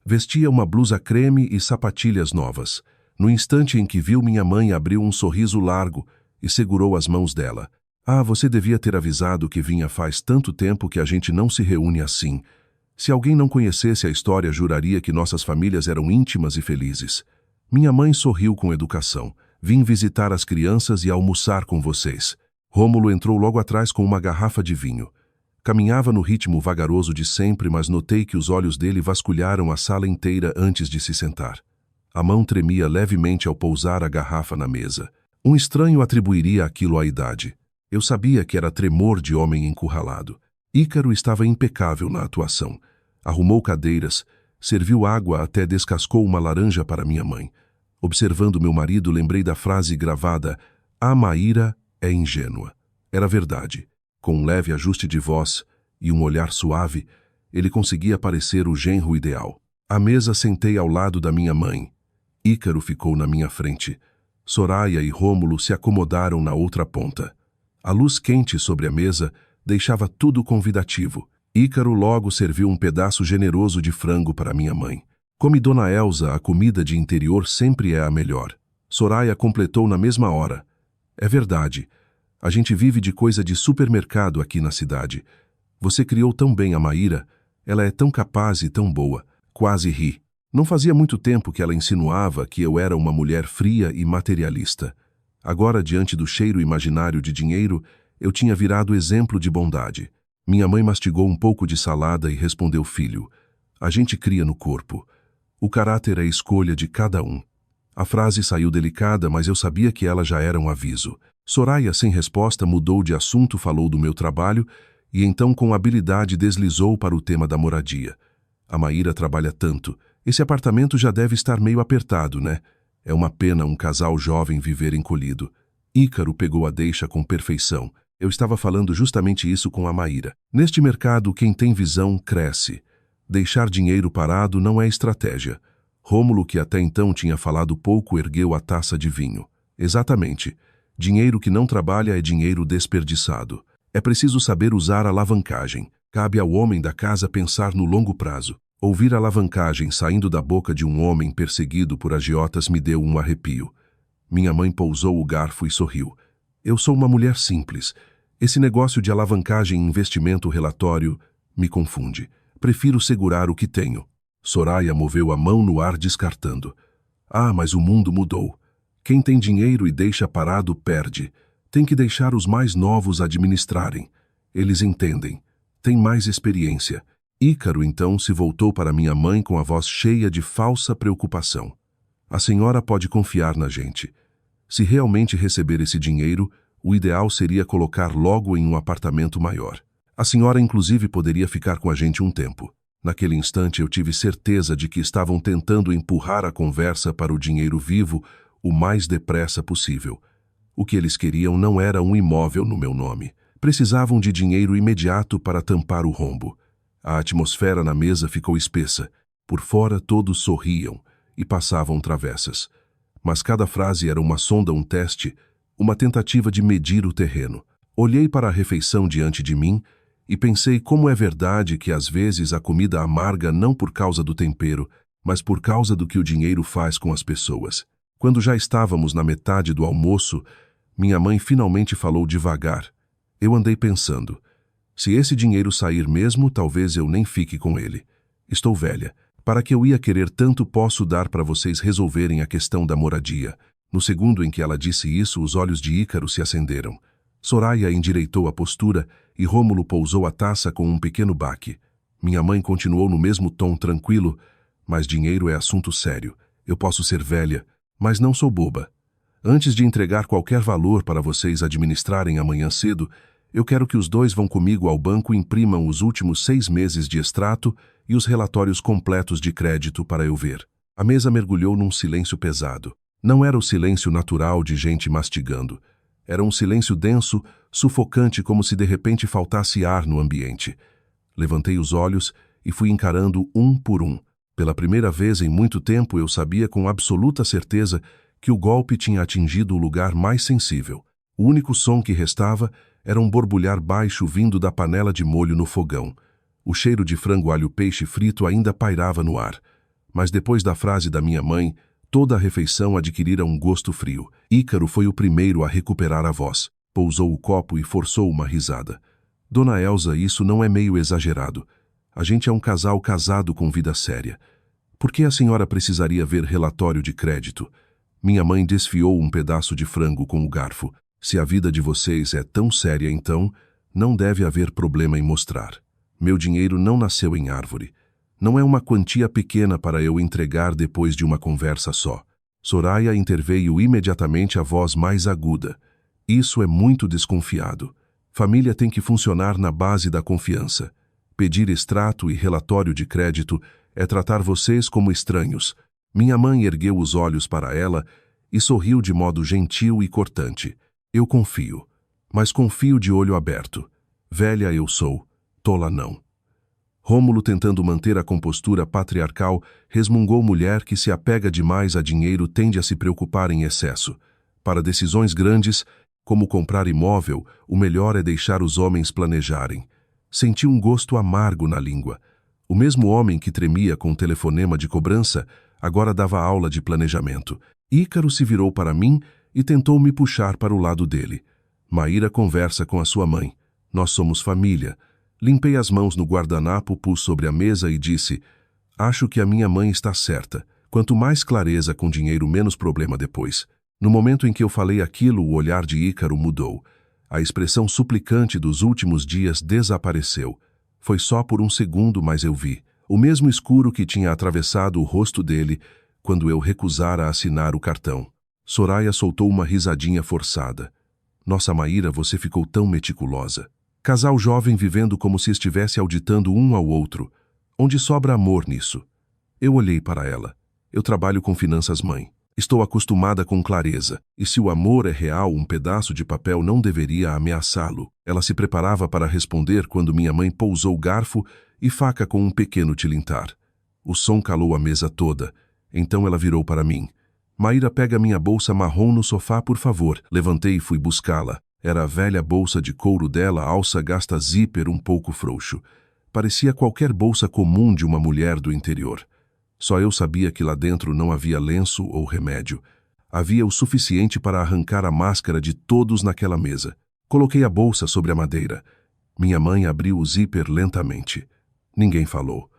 Speaker 1: Vestia uma blusa creme e sapatilhas novas. No instante em que viu minha mãe, abriu um sorriso largo e segurou as mãos dela. Ah, você devia ter avisado que vinha faz tanto tempo que a gente não se reúne assim. Se alguém não conhecesse a história, juraria que nossas famílias eram íntimas e felizes. Minha mãe sorriu com educação. Vim visitar as crianças e almoçar com vocês. Rômulo entrou logo atrás com uma garrafa de vinho. Caminhava no ritmo vagaroso de sempre, mas notei que os olhos dele vasculharam a sala inteira antes de se sentar. A mão tremia levemente ao pousar a garrafa na mesa. Um estranho atribuiria aquilo à idade. Eu sabia que era tremor de homem encurralado. Ícaro estava impecável na atuação. Arrumou cadeiras, serviu água até descascou uma laranja para minha mãe. Observando meu marido, lembrei da frase gravada: "A Maíra é ingênua." Era verdade. Com um leve ajuste de voz e um olhar suave, ele conseguia parecer o genro ideal. À mesa sentei ao lado da minha mãe. Ícaro ficou na minha frente. Soraya e Rômulo se acomodaram na outra ponta. A luz quente sobre a mesa deixava tudo convidativo. Ícaro logo serviu um pedaço generoso de frango para minha mãe. Come Dona Elsa, a comida de interior sempre é a melhor. Soraya completou na mesma hora. É verdade. A gente vive de coisa de supermercado aqui na cidade. Você criou tão bem a Maíra. Ela é tão capaz e tão boa. Quase ri. Não fazia muito tempo que ela insinuava que eu era uma mulher fria e materialista. Agora, diante do cheiro imaginário de dinheiro, eu tinha virado exemplo de bondade. Minha mãe mastigou um pouco de salada e respondeu: "Filho, a gente cria no corpo. O caráter é escolha de cada um." A frase saiu delicada, mas eu sabia que ela já era um aviso. Soraya, sem resposta, mudou de assunto, falou do meu trabalho e então com habilidade deslizou para o tema da moradia. A Maíra trabalha tanto. Esse apartamento já deve estar meio apertado, né? É uma pena um casal jovem viver encolhido. Ícaro pegou a deixa com perfeição. Eu estava falando justamente isso com a Maíra. Neste mercado, quem tem visão cresce. Deixar dinheiro parado não é estratégia. Rômulo, que até então tinha falado pouco, ergueu a taça de vinho. Exatamente. Dinheiro que não trabalha é dinheiro desperdiçado. É preciso saber usar a alavancagem. Cabe ao homem da casa pensar no longo prazo. Ouvir a alavancagem saindo da boca de um homem perseguido por agiotas me deu um arrepio. Minha mãe pousou o garfo e sorriu. Eu sou uma mulher simples. Esse negócio de alavancagem e investimento relatório me confunde. Prefiro segurar o que tenho. Soraya moveu a mão no ar descartando. Ah, mas o mundo mudou. Quem tem dinheiro e deixa parado perde. Tem que deixar os mais novos administrarem. Eles entendem. Têm mais experiência. Ícaro então se voltou para minha mãe com a voz cheia de falsa preocupação. A senhora pode confiar na gente. Se realmente receber esse dinheiro, o ideal seria colocar logo em um apartamento maior. A senhora inclusive poderia ficar com a gente um tempo. Naquele instante eu tive certeza de que estavam tentando empurrar a conversa para o dinheiro vivo o mais depressa possível. O que eles queriam não era um imóvel no meu nome. Precisavam de dinheiro imediato para tampar o rombo. A atmosfera na mesa ficou espessa. Por fora todos sorriam e passavam travessas. Mas cada frase era uma sonda, um teste, uma tentativa de medir o terreno. Olhei para a refeição diante de mim e pensei como é verdade que às vezes a comida amarga não por causa do tempero, mas por causa do que o dinheiro faz com as pessoas. Quando já estávamos na metade do almoço, minha mãe finalmente falou devagar. Eu andei pensando. Se esse dinheiro sair mesmo, talvez eu nem fique com ele. Estou velha. Para que eu ia querer tanto posso dar para vocês resolverem a questão da moradia. No segundo em que ela disse isso, os olhos de Ícaro se acenderam. Soraya endireitou a postura e Rômulo pousou a taça com um pequeno baque. Minha mãe continuou no mesmo tom tranquilo, mas dinheiro é assunto sério. Eu posso ser velha, mas não sou boba. Antes de entregar qualquer valor para vocês administrarem amanhã cedo, eu quero que os dois vão comigo ao banco e imprimam os últimos 6 meses de extrato e os relatórios completos de crédito para eu ver. A mesa mergulhou num silêncio pesado. Não era o silêncio natural de gente mastigando. Era um silêncio denso, sufocante, como se de repente faltasse ar no ambiente. Levantei os olhos e fui encarando um por um. Pela primeira vez em muito tempo eu sabia com absoluta certeza que o golpe tinha atingido o lugar mais sensível. O único som que restava Era um borbulhar baixo vindo da panela de molho no fogão. O cheiro de frango alho peixe frito ainda pairava no ar. Mas depois da frase da minha mãe, toda a refeição adquirira um gosto frio. Ícaro foi o primeiro a recuperar a voz. Pousou o copo e forçou uma risada. Dona Elsa, isso não é meio exagerado. A gente é um casal casado com vida séria. Por que a senhora precisaria ver relatório de crédito? Minha mãe desfiou um pedaço de frango com o garfo. Se a vida de vocês é tão séria então, não deve haver problema em mostrar. Meu dinheiro não nasceu em árvore. Não é uma quantia pequena para eu entregar depois de uma conversa só. Soraya interveio imediatamente, a voz mais aguda. Isso é muito desconfiado. Família tem que funcionar na base da confiança. Pedir extrato e relatório de crédito é tratar vocês como estranhos. Minha mãe ergueu os olhos para ela e sorriu de modo gentil e cortante. Eu confio, mas confio de olho aberto. Velha eu sou, tola não. Rômulo, tentando manter a compostura patriarcal, resmungou: mulher que se apega demais a dinheiro tende a se preocupar em excesso. Para decisões grandes, como comprar imóvel, o melhor é deixar os homens planejarem. Senti um gosto amargo na língua. O mesmo homem que tremia com o telefonema de cobrança, agora dava aula de planejamento. Ícaro se virou para mim e tentou me puxar para o lado dele. Maíra conversa com a sua mãe. Nós somos família. Limpei as mãos no guardanapo, pus sobre a mesa e disse: acho que a minha mãe está certa. Quanto mais clareza com dinheiro, menos problema depois. No momento em que eu falei aquilo, o olhar de Ícaro mudou. A expressão suplicante dos últimos dias desapareceu. Foi só por um segundo, mas eu vi. O mesmo escuro que tinha atravessado o rosto dele quando eu recusara assinar o cartão. Soraya soltou uma risadinha forçada. Nossa, Maíra, você ficou tão meticulosa. Casal jovem vivendo como se estivesse auditando um ao outro. Onde sobra amor nisso? Eu olhei para ela. Eu trabalho com finanças, mãe. Estou acostumada com clareza, e se o amor é real, um pedaço de papel não deveria ameaçá-lo. Ela se preparava para responder quando minha mãe pousou garfo e faca com um pequeno tilintar. O som calou a mesa toda. Então ela virou para mim. Maíra, pega minha bolsa marrom no sofá, por favor. Levantei e fui buscá-la. Era a velha bolsa de couro dela, alça gasta zíper um pouco frouxo. Parecia qualquer bolsa comum de uma mulher do interior. Só eu sabia que lá dentro não havia lenço ou remédio. Havia o suficiente para arrancar a máscara de todos naquela mesa. Coloquei a bolsa sobre a madeira. Minha mãe abriu o zíper lentamente. Ninguém falou.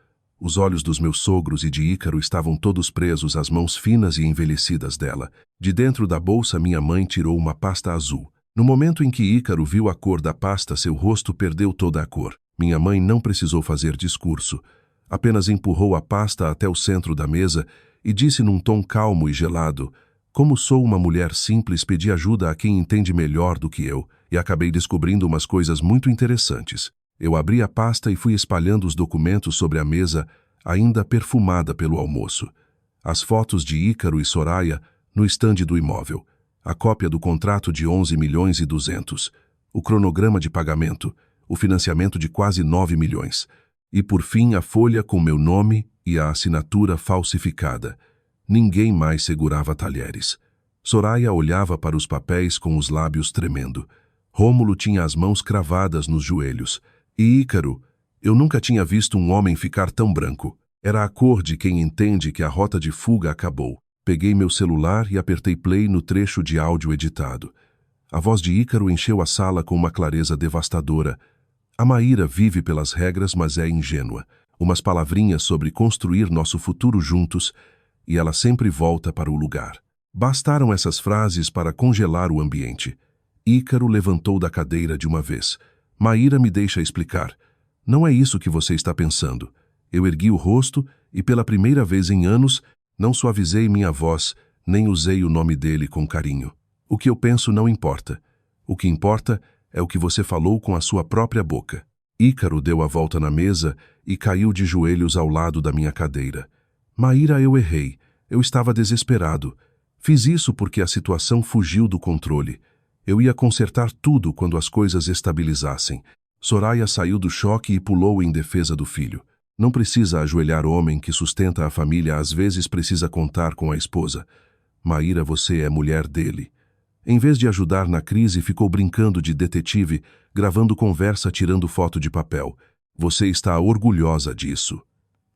Speaker 1: Os olhos dos meus sogros e de Ícaro estavam todos presos às mãos finas e envelhecidas dela. De dentro da bolsa, minha mãe tirou uma pasta azul. No momento em que Ícaro viu a cor da pasta, seu rosto perdeu toda a cor. Minha mãe não precisou fazer discurso. Apenas empurrou a pasta até o centro da mesa e disse num tom calmo e gelado: como sou uma mulher simples, pedi ajuda a quem entende melhor do que eu, e acabei descobrindo umas coisas muito interessantes. Eu abri a pasta e fui espalhando os documentos sobre a mesa, ainda perfumada pelo almoço. As fotos de Ícaro e Soraya no estande do imóvel, a cópia do contrato de 11.200.000, o cronograma de pagamento, o financiamento de quase 9 milhões. E por fim a folha com meu nome e a assinatura falsificada. Ninguém mais segurava talheres. Soraya olhava para os papéis com os lábios tremendo. Rômulo tinha as mãos cravadas nos joelhos. E Ícaro, eu nunca tinha visto um homem ficar tão branco. Era a cor de quem entende que a rota de fuga acabou. Peguei meu celular e apertei play no trecho de áudio editado. A voz de Ícaro encheu a sala com uma clareza devastadora. A Maíra vive pelas regras, mas é ingênua. Umas palavrinhas sobre construir nosso futuro juntos, e ela sempre volta para o lugar. Bastaram essas frases para congelar o ambiente. Ícaro levantou da cadeira de uma vez. Maíra, me deixa explicar. Não é isso que você está pensando. Eu ergui o rosto e, pela primeira vez em anos, não suavizei minha voz, nem usei o nome dele com carinho. O que eu penso não importa. O que importa é o que você falou com a sua própria boca. Ícaro deu a volta na mesa e caiu de joelhos ao lado da minha cadeira. Maíra, eu errei. Eu estava desesperado. Fiz isso porque a situação fugiu do controle. Eu ia consertar tudo quando as coisas estabilizassem. Soraya saiu do choque e pulou em defesa do filho. Não precisa ajoelhar o homem que sustenta a família, às vezes precisa contar com a esposa. Maíra, você é mulher dele. Em vez de ajudar na crise, ficou brincando de detetive, gravando conversa, tirando foto de papel. Você está orgulhosa disso.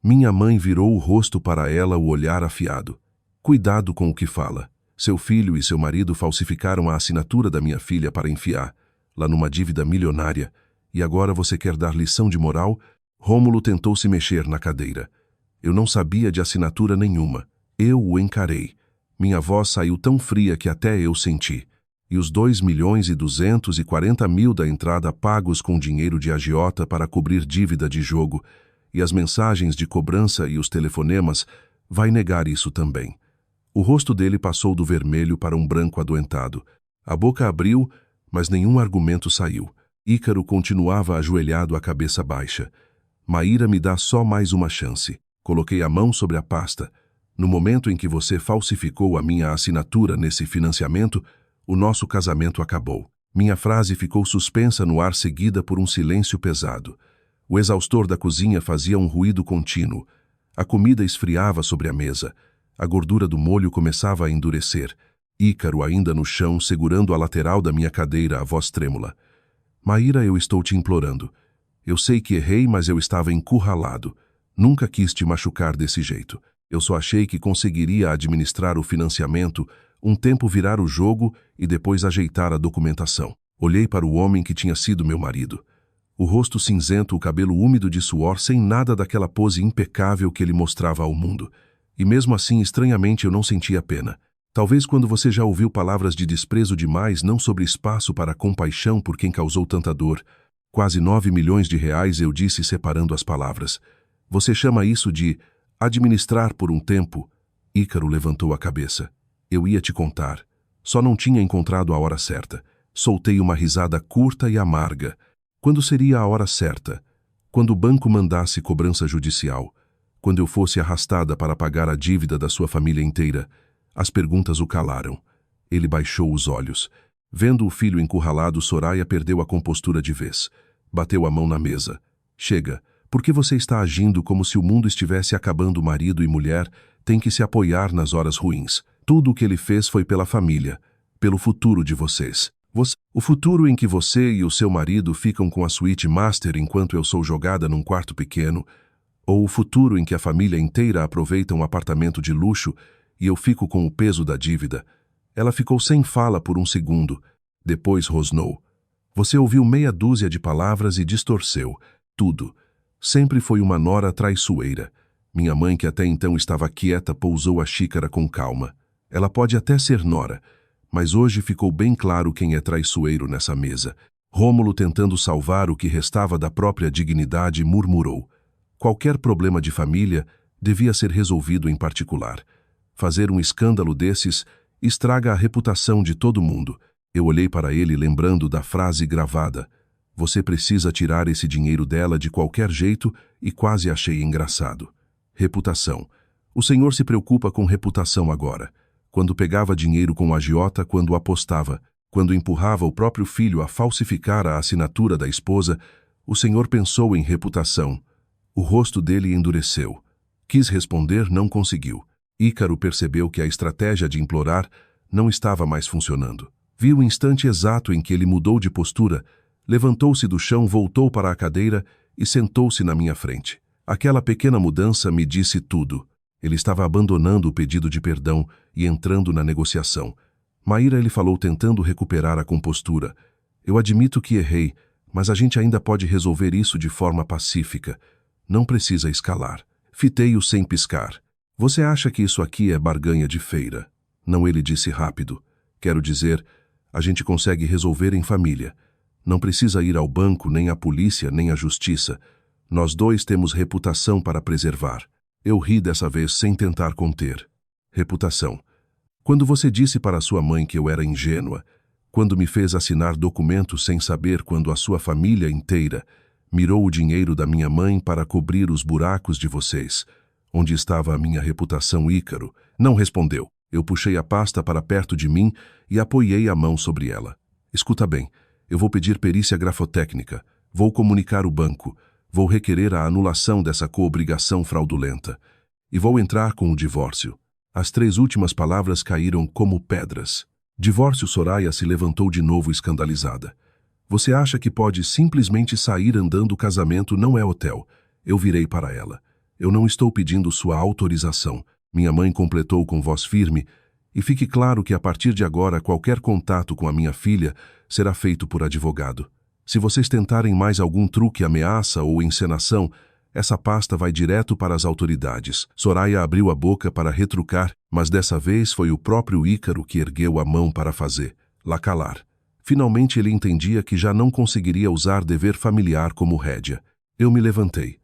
Speaker 1: Minha mãe virou o rosto para ela, o olhar afiado. Cuidado com o que fala. Seu filho e seu marido falsificaram a assinatura da minha filha para enfiar lá numa dívida milionária. E agora você quer dar lição de moral? Rômulo tentou se mexer na cadeira. Eu não sabia de assinatura nenhuma. Eu o encarei. Minha voz saiu tão fria que até eu senti. E os 2.240.000 da entrada pagos com dinheiro de agiota para cobrir dívida de jogo, e as mensagens de cobrança e os telefonemas, vai negar isso também. O rosto dele passou do vermelho para um branco adoentado. A boca abriu, mas nenhum argumento saiu. Ícaro continuava ajoelhado, a cabeça baixa. Maíra, me dá só mais uma chance. Coloquei a mão sobre a pasta. No momento em que você falsificou a minha assinatura nesse financiamento, o nosso casamento acabou. Minha frase ficou suspensa no ar, seguida por um silêncio pesado. O exaustor da cozinha fazia um ruído contínuo. A comida esfriava sobre a mesa. A gordura do molho começava a endurecer. Ícaro ainda no chão, segurando a lateral da minha cadeira, a voz trêmula. Maíra, eu estou te implorando. Eu sei que errei, mas eu estava encurralado. Nunca quis te machucar desse jeito. Eu só achei que conseguiria administrar o financiamento, um tempo virar o jogo e depois ajeitar a documentação. Olhei para o homem que tinha sido meu marido. O rosto cinzento, o cabelo úmido de suor, sem nada daquela pose impecável que ele mostrava ao mundo. E mesmo assim, estranhamente, eu não sentia pena. Talvez quando você já ouviu palavras de desprezo demais, não sobre espaço para compaixão por quem causou tanta dor. Quase 9 milhões de reais, eu disse separando as palavras. Você chama isso de administrar por um tempo? Ícaro levantou a cabeça. Eu ia te contar. Só não tinha encontrado a hora certa. Soltei uma risada curta e amarga. Quando seria a hora certa? Quando o banco mandasse cobrança judicial? Quando eu fosse arrastada para pagar a dívida da sua família inteira? As perguntas o calaram. Ele baixou os olhos. Vendo o filho encurralado, Soraya perdeu a compostura de vez. Bateu a mão na mesa. Chega. Por que você está agindo como se o mundo estivesse acabando? Marido e mulher têm que se apoiar nas horas ruins. Tudo o que ele fez foi pela família, pelo futuro de vocês. O futuro em que você e o seu marido ficam com a suíte master enquanto eu sou jogada num quarto pequeno, ou o futuro em que a família inteira aproveita um apartamento de luxo e eu fico com o peso da dívida. Ela ficou sem fala por um segundo. Depois rosnou. Você ouviu meia dúzia de palavras e distorceu. Tudo. Sempre foi uma nora traiçoeira. Minha mãe, que até então estava quieta, pousou a xícara com calma. Ela pode até ser nora, mas hoje ficou bem claro quem é traiçoeiro nessa mesa. Rômulo, tentando salvar o que restava da própria dignidade, murmurou. Qualquer problema de família devia ser resolvido em particular. Fazer um escândalo desses estraga a reputação de todo mundo. Eu olhei para ele, lembrando da frase gravada. Você precisa tirar esse dinheiro dela de qualquer jeito, e quase achei engraçado. Reputação. O senhor se preocupa com reputação agora. Quando pegava dinheiro com o agiota, quando apostava, quando empurrava o próprio filho a falsificar a assinatura da esposa, o senhor pensou em reputação. O rosto dele endureceu. Quis responder, não conseguiu. Ícaro percebeu que a estratégia de implorar não estava mais funcionando. Viu o instante exato em que ele mudou de postura, levantou-se do chão, voltou para a cadeira e sentou-se na minha frente. Aquela pequena mudança me disse tudo. Ele estava abandonando o pedido de perdão e entrando na negociação. Maíra, ele falou, tentando recuperar a compostura. Eu admito que errei, mas a gente ainda pode resolver isso de forma pacífica. Não precisa escalar. Fitei-o sem piscar. Você acha que isso aqui é barganha de feira? Não, ele disse rápido. Quero dizer, a gente consegue resolver em família. Não precisa ir ao banco, nem à polícia, nem à justiça. Nós dois temos reputação para preservar. Eu ri dessa vez sem tentar conter. Reputação. Quando você disse para sua mãe que eu era ingênua, quando me fez assinar documentos sem saber, quando a sua família inteira mirou o dinheiro da minha mãe para cobrir os buracos de vocês, onde estava a minha reputação? Ícaro não respondeu. Eu puxei a pasta para perto de mim e apoiei a mão sobre ela. Escuta bem, eu vou pedir perícia grafotécnica, vou comunicar o banco, vou requerer a anulação dessa coobrigação fraudulenta e vou entrar com o divórcio. As 3 últimas palavras caíram como pedras. Divórcio. Soraya se levantou de novo escandalizada. Você acha que pode simplesmente sair andando? O casamento não é hotel. Eu virei para ela. Eu não estou pedindo sua autorização. Minha mãe completou com voz firme. E fique claro que a partir de agora qualquer contato com a minha filha será feito por advogado. Se vocês tentarem mais algum truque, ameaça ou encenação, essa pasta vai direto para as autoridades. Soraya abriu a boca para retrucar, mas dessa vez foi o próprio Ícaro que ergueu a mão para fazê-la calar. Finalmente ele entendia que já não conseguiria usar dever familiar como rédea. Eu me levantei.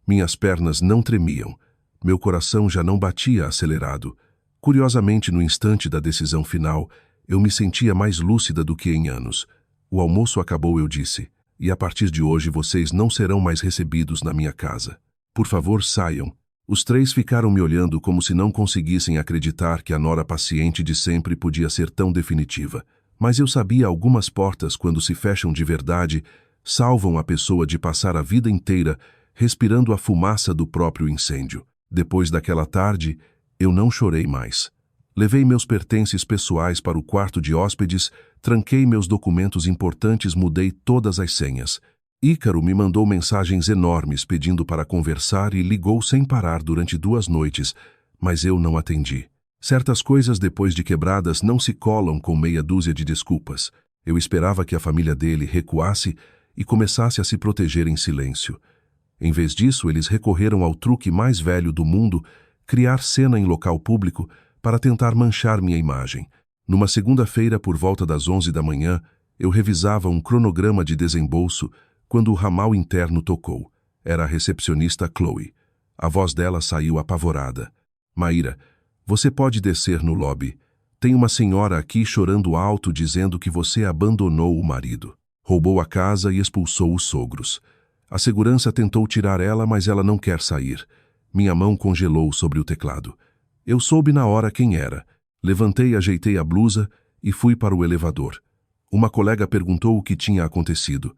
Speaker 1: Minhas pernas não tremiam. Meu coração já não batia acelerado. Curiosamente, no instante da decisão final, eu me sentia mais lúcida do que em anos. O almoço acabou, eu disse. E a partir de hoje vocês não serão mais recebidos na minha casa. Por favor, saiam. Os três ficaram me olhando como se não conseguissem acreditar que a nora paciente de sempre podia ser tão definitiva. Mas eu sabia algumas portas, quando se fecham de verdade, salvam a pessoa de passar a vida inteira respirando a fumaça do próprio incêndio. Depois daquela tarde, eu não chorei mais. Levei meus pertences pessoais para o quarto de hóspedes, tranquei meus documentos importantes, mudei todas as senhas. Ícaro me mandou mensagens enormes pedindo para conversar e ligou sem parar durante 2 noites, mas eu não atendi. Certas coisas, depois de quebradas, não se colam com meia dúzia de desculpas. Eu esperava que a família dele recuasse e começasse a se proteger em silêncio. Em vez disso, eles recorreram ao truque mais velho do mundo, criar cena em local público, para tentar manchar minha imagem. Numa segunda-feira, por volta das 11 da manhã, eu revisava um cronograma de desembolso quando o ramal interno tocou. Era a recepcionista Chloe. A voz dela saiu apavorada. Maíra, você pode descer no lobby. Tem uma senhora aqui chorando alto dizendo que você abandonou o marido. Roubou a casa e expulsou os sogros. A segurança tentou tirar ela, mas ela não quer sair. Minha mão congelou sobre o teclado. Eu soube na hora quem era. Levantei, ajeitei a blusa e fui para o elevador. Uma colega perguntou o que tinha acontecido.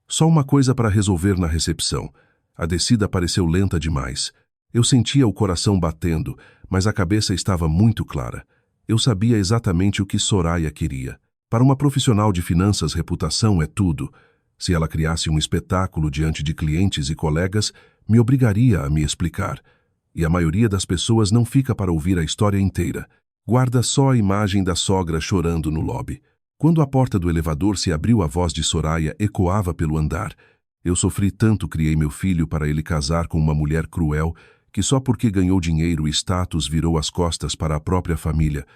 Speaker 1: Só uma coisa para resolver na recepção. A descida pareceu lenta demais. Eu sentia o coração batendo, mas a cabeça estava muito clara. Eu sabia exatamente o que Soraya queria. Para uma profissional de finanças, reputação é tudo. Se ela criasse um espetáculo diante de clientes e colegas, me obrigaria a me explicar. E a maioria das pessoas não fica para ouvir a história inteira. Guarda só a imagem da sogra chorando no lobby. Quando a porta do elevador se abriu, a voz de Soraya ecoava pelo andar. Eu sofri tanto, criei meu filho para ele casar com uma mulher cruel, que só porque ganhou dinheiro e status virou as costas para a própria família.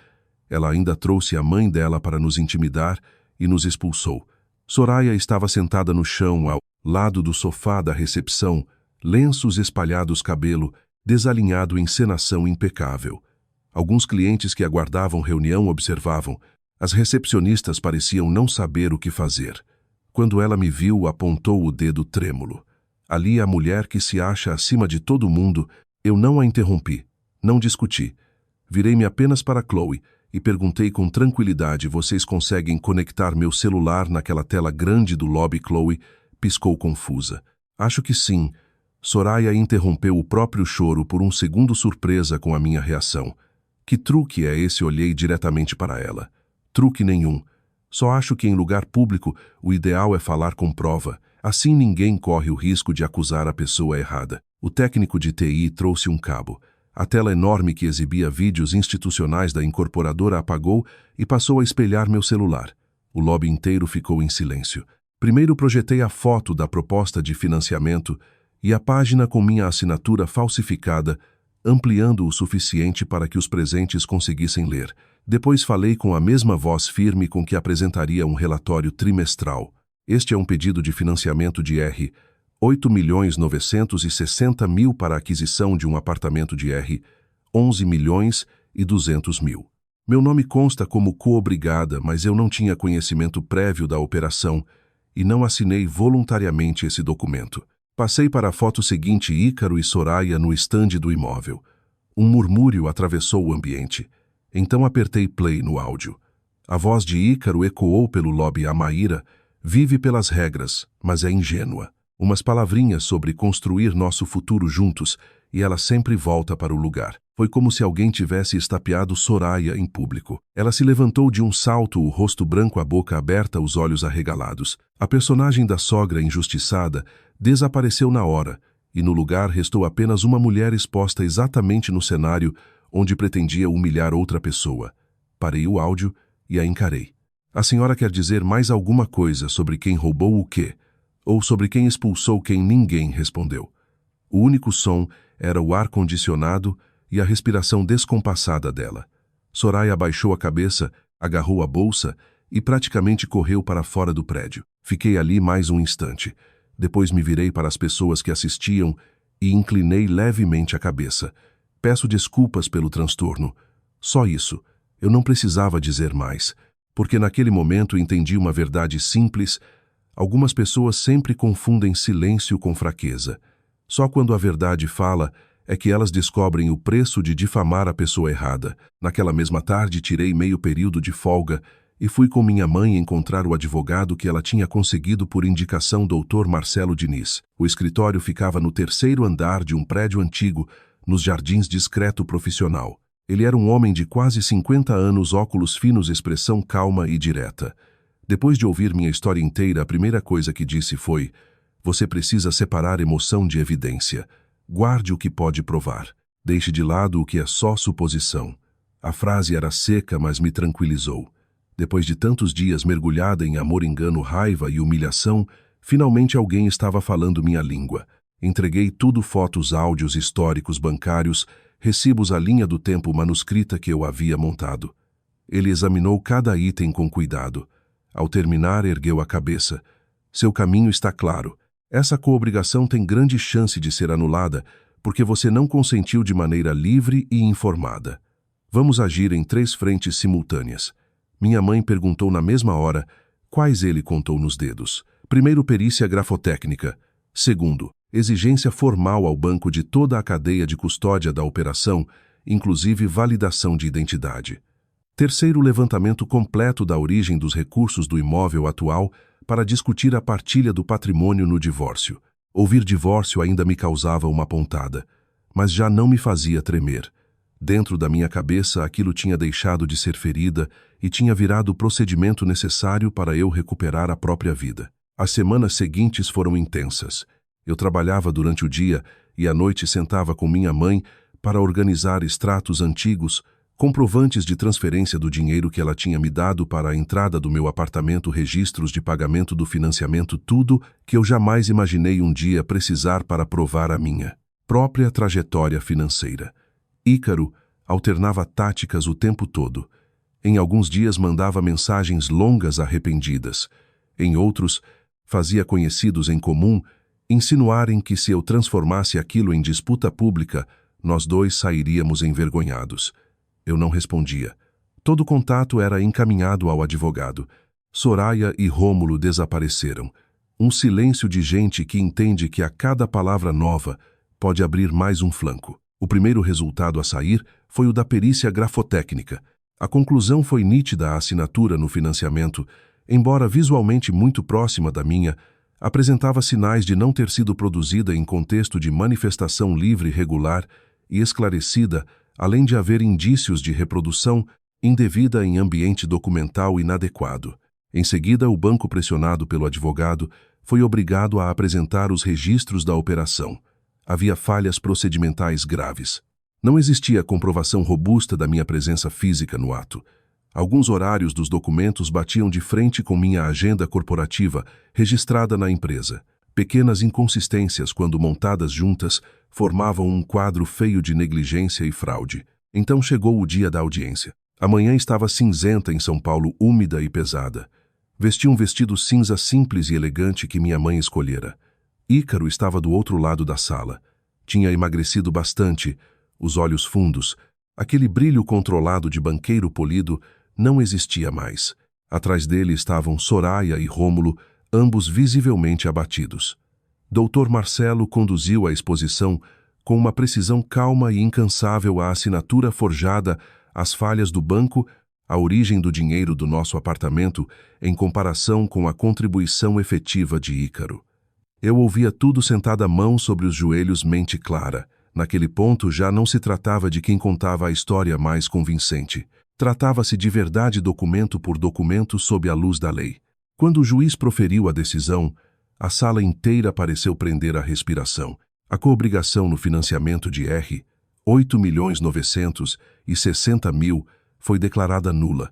Speaker 1: Ela ainda trouxe a mãe dela para nos intimidar e nos expulsou. Soraya estava sentada no chão ao lado do sofá da recepção, lenços espalhados, cabelo desalinhado, encenação impecável. Alguns clientes que aguardavam reunião observavam. As recepcionistas pareciam não saber o que fazer. Quando ela me viu, apontou o dedo trêmulo. Ali a mulher que se acha acima de todo mundo. Eu não a interrompi, não discuti. Virei-me apenas para Chloe e perguntei com tranquilidade: vocês conseguem conectar meu celular naquela tela grande do lobby? Chloe piscou confusa. Acho que sim. Soraya interrompeu o próprio choro por um segundo, surpresa com a minha reação. Que truque é esse? Olhei diretamente para ela. Truque nenhum. Só acho que em lugar público o ideal é falar com prova. Assim ninguém corre o risco de acusar a pessoa errada. O técnico de TI trouxe um cabo. A tela enorme que exibia vídeos institucionais da incorporadora apagou e passou a espelhar meu celular. O lobby inteiro ficou em silêncio. Primeiro projetei a foto da proposta de financiamento e a página com minha assinatura falsificada, ampliando o suficiente para que os presentes conseguissem ler. Depois falei com a mesma voz firme com que apresentaria um relatório trimestral. Este é um pedido de financiamento de R$ 8.960.000 para a aquisição de um apartamento de R$ 11.200.000. Meu nome consta como co-obrigada, mas eu não tinha conhecimento prévio da operação e não assinei voluntariamente esse documento. Passei para a foto seguinte: Ícaro e Soraya no estande do imóvel. Um murmúrio atravessou o ambiente. Então apertei play no áudio. A voz de Ícaro ecoou pelo lobby: a Maíra vive pelas regras, mas é ingênua. Umas palavrinhas sobre construir nosso futuro juntos, e ela sempre volta para o lugar. Foi como se alguém tivesse estapeado Soraya em público. Ela se levantou de um salto, o rosto branco, a boca aberta, os olhos arregalados. A personagem da sogra injustiçada desapareceu na hora, e no lugar restou apenas uma mulher exposta exatamente no cenário onde pretendia humilhar outra pessoa. Parei o áudio e a encarei. A senhora quer dizer mais alguma coisa sobre quem roubou o quê? Ou sobre quem expulsou quem? Ninguém respondeu. O único som era o ar-condicionado e a respiração descompassada dela. Soraya abaixou a cabeça, agarrou a bolsa e praticamente correu para fora do prédio. Fiquei ali mais um instante. Depois me virei para as pessoas que assistiam e inclinei levemente a cabeça. Peço desculpas pelo transtorno. Só isso. Eu não precisava dizer mais, porque naquele momento entendi uma verdade simples. Algumas pessoas sempre confundem silêncio com fraqueza. Só quando a verdade fala é que elas descobrem o preço de difamar a pessoa errada. Naquela mesma tarde, tirei meio período de folga e fui com minha mãe encontrar o advogado que ela tinha conseguido por indicação do Dr. Marcelo Diniz. O escritório ficava no 3º andar de um prédio antigo, nos Jardins Discreto Profissional. Ele era um homem de quase 50 anos, óculos finos, expressão calma e direta. Depois de ouvir minha história inteira, a primeira coisa que disse foi: "Você precisa separar emoção de evidência. Guarde o que pode provar. Deixe de lado o que é só suposição." A frase era seca, mas me tranquilizou. Depois de tantos dias mergulhada em amor, engano, raiva e humilhação, finalmente alguém estava falando minha língua. Entreguei tudo: fotos, áudios, históricos bancários, recibos, a linha do tempo manuscrita que eu havia montado. Ele examinou cada item com cuidado. Ao terminar, ergueu a cabeça. "Seu caminho está claro. Essa coobrigação tem grande chance de ser anulada, porque você não consentiu de maneira livre e informada. Vamos agir em 3 frentes simultâneas." Minha mãe perguntou na mesma hora, quais ele contou nos dedos. Primeiro, perícia grafotécnica. Segundo, exigência formal ao banco de toda a cadeia de custódia da operação, inclusive validação de identidade. Terceiro, levantamento completo da origem dos recursos do imóvel atual para discutir a partilha do patrimônio no divórcio. Ouvir divórcio ainda me causava uma pontada, mas já não me fazia tremer. Dentro da minha cabeça, aquilo tinha deixado de ser ferida e tinha virado o procedimento necessário para eu recuperar a própria vida. As semanas seguintes foram intensas. Eu trabalhava durante o dia e à noite sentava com minha mãe para organizar extratos antigos, comprovantes de transferência do dinheiro que ela tinha me dado para a entrada do meu apartamento, registros de pagamento do financiamento, tudo que eu jamais imaginei um dia precisar para provar a minha própria trajetória financeira. Ícaro alternava táticas o tempo todo. Em alguns dias mandava mensagens longas arrependidas. Em outros, fazia conhecidos em comum insinuarem que se eu transformasse aquilo em disputa pública, nós dois sairíamos envergonhados. Eu não respondia. Todo contato era encaminhado ao advogado. Soraya e Rômulo desapareceram. Um silêncio de gente que entende que a cada palavra nova pode abrir mais um flanco. O primeiro resultado a sair foi o da perícia grafotécnica. A conclusão foi nítida: a assinatura no financiamento, embora visualmente muito próxima da minha, apresentava sinais de não ter sido produzida em contexto de manifestação livre, regular e esclarecida, além de haver indícios de reprodução indevida em ambiente documental inadequado. Em seguida, o banco, pressionado pelo advogado, foi obrigado a apresentar os registros da operação. Havia falhas procedimentais graves. Não existia comprovação robusta da minha presença física no ato. Alguns horários dos documentos batiam de frente com minha agenda corporativa registrada na empresa. Pequenas inconsistências, quando montadas juntas, formavam um quadro feio de negligência e fraude. Então chegou o dia da audiência. A manhã estava cinzenta em São Paulo, úmida e pesada. Vesti um vestido cinza simples e elegante que minha mãe escolhera. Ícaro estava do outro lado da sala. Tinha emagrecido bastante, os olhos fundos. Aquele brilho controlado de banqueiro polido não existia mais. Atrás dele estavam Soraya e Rômulo, ambos visivelmente abatidos. Dr. Marcelo conduziu a exposição com uma precisão calma e incansável: a assinatura forjada, as falhas do banco, a origem do dinheiro do nosso apartamento em comparação com a contribuição efetiva de Ícaro. Eu ouvia tudo sentada, mão sobre os joelhos, mente clara. Naquele ponto já não se tratava de quem contava a história mais convincente. Tratava-se de verdade documento por documento sob a luz da lei. Quando o juiz proferiu a decisão, a sala inteira pareceu prender a respiração. A coobrigação no financiamento de R. 8.960.000 foi declarada nula.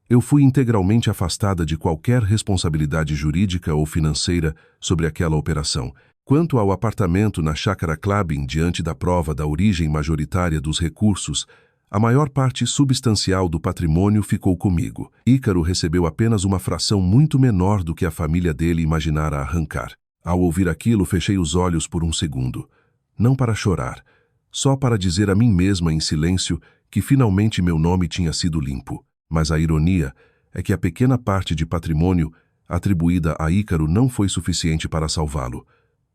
Speaker 1: Eu fui integralmente afastada de qualquer responsabilidade jurídica ou financeira sobre aquela operação. Quanto ao apartamento na Chácara Klabin, diante da prova da origem majoritária dos recursos, a maior parte substancial do patrimônio ficou comigo. Ícaro recebeu apenas uma fração muito menor do que a família dele imaginara arrancar. Ao ouvir aquilo, fechei os olhos por um segundo. Não para chorar, só para dizer a mim mesma em silêncio que finalmente meu nome tinha sido limpo. Mas a ironia é que a pequena parte de patrimônio atribuída a Ícaro não foi suficiente para salvá-lo.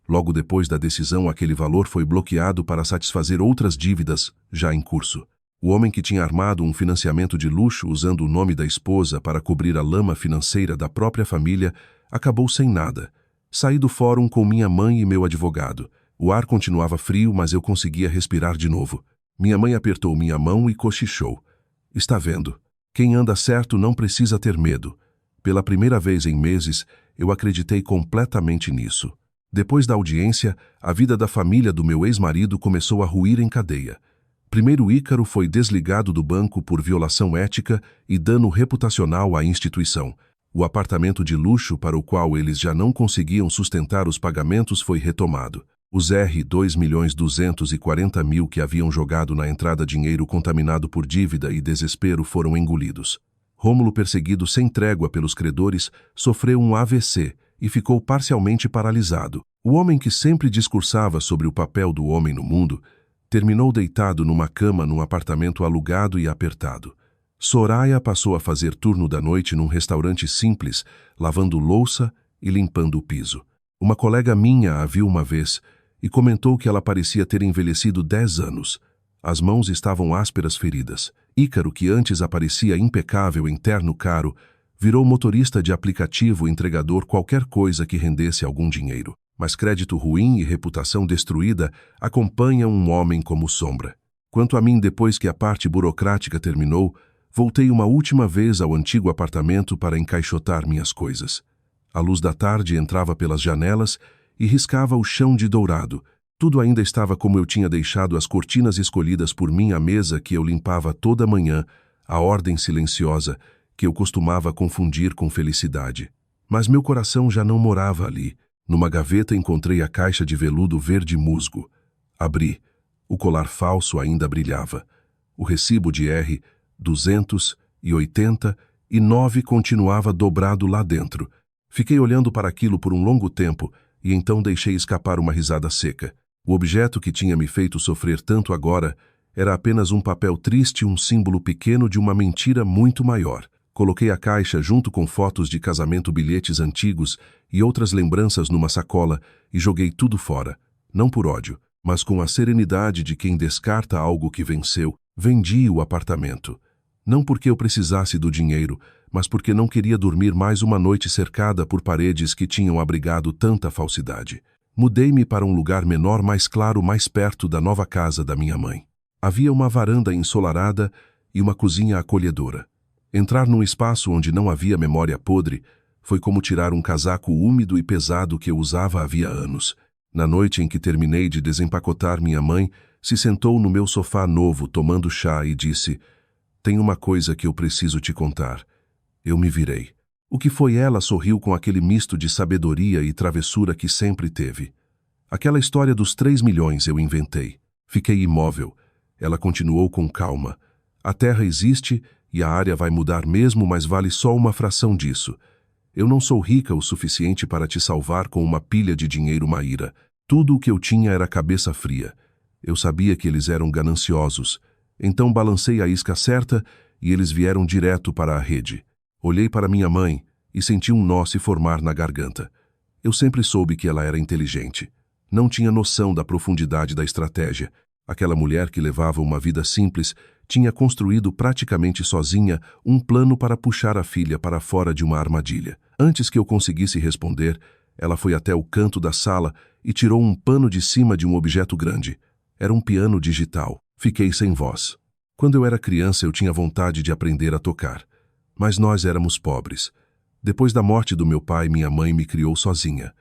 Speaker 1: Logo depois da decisão, aquele valor foi bloqueado para satisfazer outras dívidas já em curso. O homem que tinha armado um financiamento de luxo usando o nome da esposa para cobrir a lama financeira da própria família acabou sem nada. Saí do fórum com minha mãe e meu advogado. O ar continuava frio, mas eu conseguia respirar de novo. Minha mãe apertou minha mão e cochichou. Está vendo? Quem anda certo não precisa ter medo. Pela primeira vez em meses, eu acreditei completamente nisso. Depois da audiência, a vida da família do meu ex-marido começou a ruir em cadeia. Primeiro, Ícaro foi desligado do banco por violação ética e dano reputacional à instituição. O apartamento de luxo para o qual eles já não conseguiam sustentar os pagamentos foi retomado. Os R$ 2.240.000 que haviam jogado na entrada dinheiro contaminado por dívida e desespero foram engolidos. Rômulo, perseguido sem trégua pelos credores, sofreu um AVC e ficou parcialmente paralisado. O homem que sempre discursava sobre o papel do homem no mundo terminou deitado numa cama num apartamento alugado e apertado. Soraya passou a fazer turno da noite num restaurante simples, lavando louça e limpando o piso. Uma colega minha a viu uma vez e comentou que ela parecia ter envelhecido 10 anos. As mãos estavam ásperas feridas. Ícaro, que antes aparecia impecável em terno caro, virou motorista de aplicativo entregador, qualquer coisa que rendesse algum dinheiro. Mas crédito ruim e reputação destruída acompanham um homem como sombra. Quanto a mim, depois que a parte burocrática terminou, voltei uma última vez ao antigo apartamento para encaixotar minhas coisas. A luz da tarde entrava pelas janelas e riscava o chão de dourado. Tudo ainda estava como eu tinha deixado as cortinas escolhidas por mim, a mesa que eu limpava toda manhã, a ordem silenciosa que eu costumava confundir com felicidade. Mas meu coração já não morava ali. Numa gaveta encontrei a caixa de veludo verde musgo. Abri. O colar falso ainda brilhava. O recibo de R$ 289 continuava dobrado lá dentro. Fiquei olhando para aquilo por um longo tempo e então deixei escapar uma risada seca. O objeto que tinha me feito sofrer tanto agora era apenas um papel triste, um símbolo pequeno de uma mentira muito maior. Coloquei a caixa junto com fotos de casamento, bilhetes antigos e outras lembranças numa sacola e joguei tudo fora. Não por ódio, mas com a serenidade de quem descarta algo que venceu. Vendi o apartamento. Não porque eu precisasse do dinheiro, mas porque não queria dormir mais uma noite cercada por paredes que tinham abrigado tanta falsidade. Mudei-me para um lugar menor, mais claro, mais perto da nova casa da minha mãe. Havia uma varanda ensolarada e uma cozinha acolhedora. Entrar num espaço onde não havia memória podre foi como tirar um casaco úmido e pesado que eu usava havia anos. Na noite em que terminei de desempacotar, minha mãe se sentou no meu sofá novo tomando chá e disse: "Tem uma coisa que eu preciso te contar." Eu me virei. O que foi? Ela sorriu com aquele misto de sabedoria e travessura que sempre teve. Aquela história dos 3 milhões eu inventei. Fiquei imóvel. Ela continuou com calma. A Terra existe e a área vai mudar mesmo, mas vale só uma fração disso. Eu não sou rica o suficiente para te salvar com uma pilha de dinheiro, Maíra. Tudo o que eu tinha era cabeça fria. Eu sabia que eles eram gananciosos. Então balancei a isca certa e eles vieram direto para a rede. Olhei para minha mãe e senti um nó se formar na garganta. Eu sempre soube que ela era inteligente. Não tinha noção da profundidade da estratégia. Aquela mulher que levava uma vida simples tinha construído praticamente sozinha um plano para puxar a filha para fora de uma armadilha. Antes que eu conseguisse responder, ela foi até o canto da sala e tirou um pano de cima de um objeto grande. Era um piano digital. Fiquei sem voz. Quando eu era criança, eu tinha vontade de aprender a tocar. Mas nós éramos pobres. Depois da morte do meu pai, minha mãe me criou sozinha.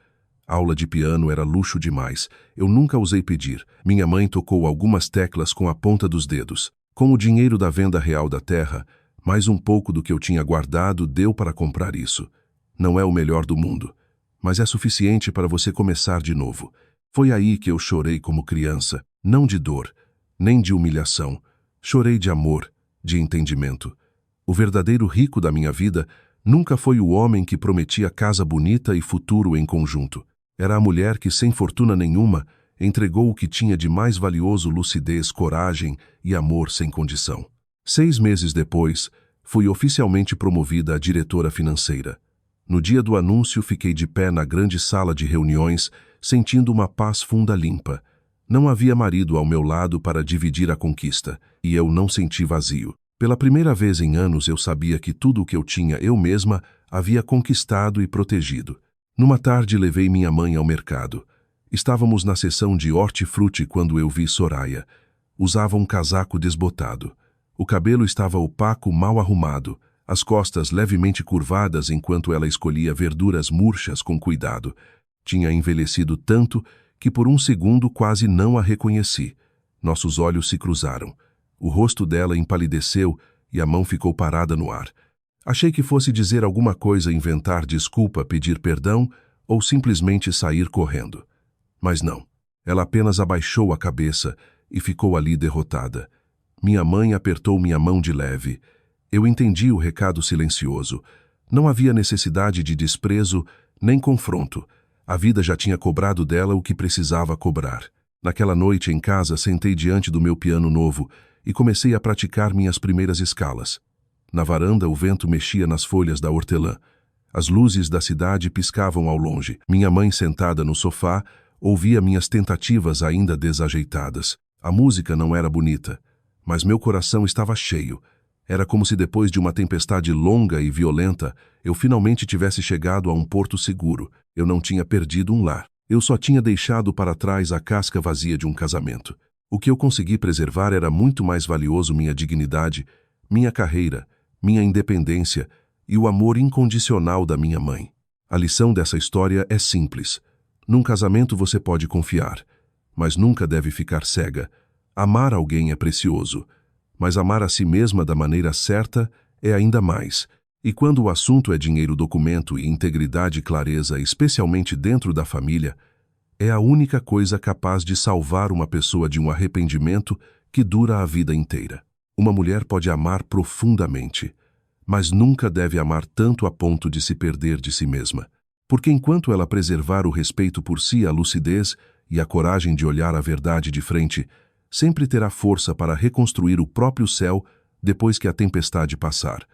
Speaker 1: Aula de piano era luxo demais. Eu nunca ousei pedir. Minha mãe tocou algumas teclas com a ponta dos dedos. Com o dinheiro da venda real da terra, mais um pouco do que eu tinha guardado deu para comprar isso. Não é o melhor do mundo, mas é suficiente para você começar de novo. Foi aí que eu chorei como criança, não de dor, nem de humilhação. Chorei de amor, de entendimento. O verdadeiro rico da minha vida nunca foi o homem que prometia casa bonita e futuro em conjunto. Era a mulher que, sem fortuna nenhuma, entregou o que tinha de mais valioso: lucidez, coragem e amor sem condição. 6 meses depois, fui oficialmente promovida a diretora financeira. No dia do anúncio, fiquei de pé na grande sala de reuniões, sentindo uma paz funda limpa. Não havia marido ao meu lado para dividir a conquista, e eu não senti vazio. Pela primeira vez em anos, eu sabia que tudo o que eu tinha eu mesma havia conquistado e protegido. Numa tarde, levei minha mãe ao mercado. Estávamos na seção de hortifruti quando eu vi Soraya. Usava um casaco desbotado. O cabelo estava opaco, mal arrumado, as costas levemente curvadas enquanto ela escolhia verduras murchas com cuidado. Tinha envelhecido tanto que por um segundo quase não a reconheci. Nossos olhos se cruzaram. O rosto dela empalideceu e a mão ficou parada no ar. Achei que fosse dizer alguma coisa, inventar desculpa, pedir perdão ou simplesmente sair correndo. Mas não. Ela apenas abaixou a cabeça e ficou ali derrotada. Minha mãe apertou minha mão de leve. Eu entendi o recado silencioso. Não havia necessidade de desprezo nem confronto. A vida já tinha cobrado dela o que precisava cobrar. Naquela noite em casa, sentei diante do meu piano novo e comecei a praticar minhas primeiras escalas. Na varanda, o vento mexia nas folhas da hortelã. As luzes da cidade piscavam ao longe. Minha mãe, sentada no sofá, ouvia minhas tentativas ainda desajeitadas. A música não era bonita, mas meu coração estava cheio. Era como se depois de uma tempestade longa e violenta, eu finalmente tivesse chegado a um porto seguro. Eu não tinha perdido um lar. Eu só tinha deixado para trás a casca vazia de um casamento. O que eu consegui preservar era muito mais valioso: minha dignidade, minha carreira, minha independência e o amor incondicional da minha mãe. A lição dessa história é simples. Num casamento você pode confiar, mas nunca deve ficar cega. Amar alguém é precioso, mas amar a si mesma da maneira certa é ainda mais. E quando o assunto é dinheiro, documento e integridade e clareza, especialmente dentro da família, é a única coisa capaz de salvar uma pessoa de um arrependimento que dura a vida inteira. Uma mulher pode amar profundamente, mas nunca deve amar tanto a ponto de se perder de si mesma. Porque enquanto ela preservar o respeito por si, a lucidez e a coragem de olhar a verdade de frente, sempre terá força para reconstruir o próprio céu depois que a tempestade passar.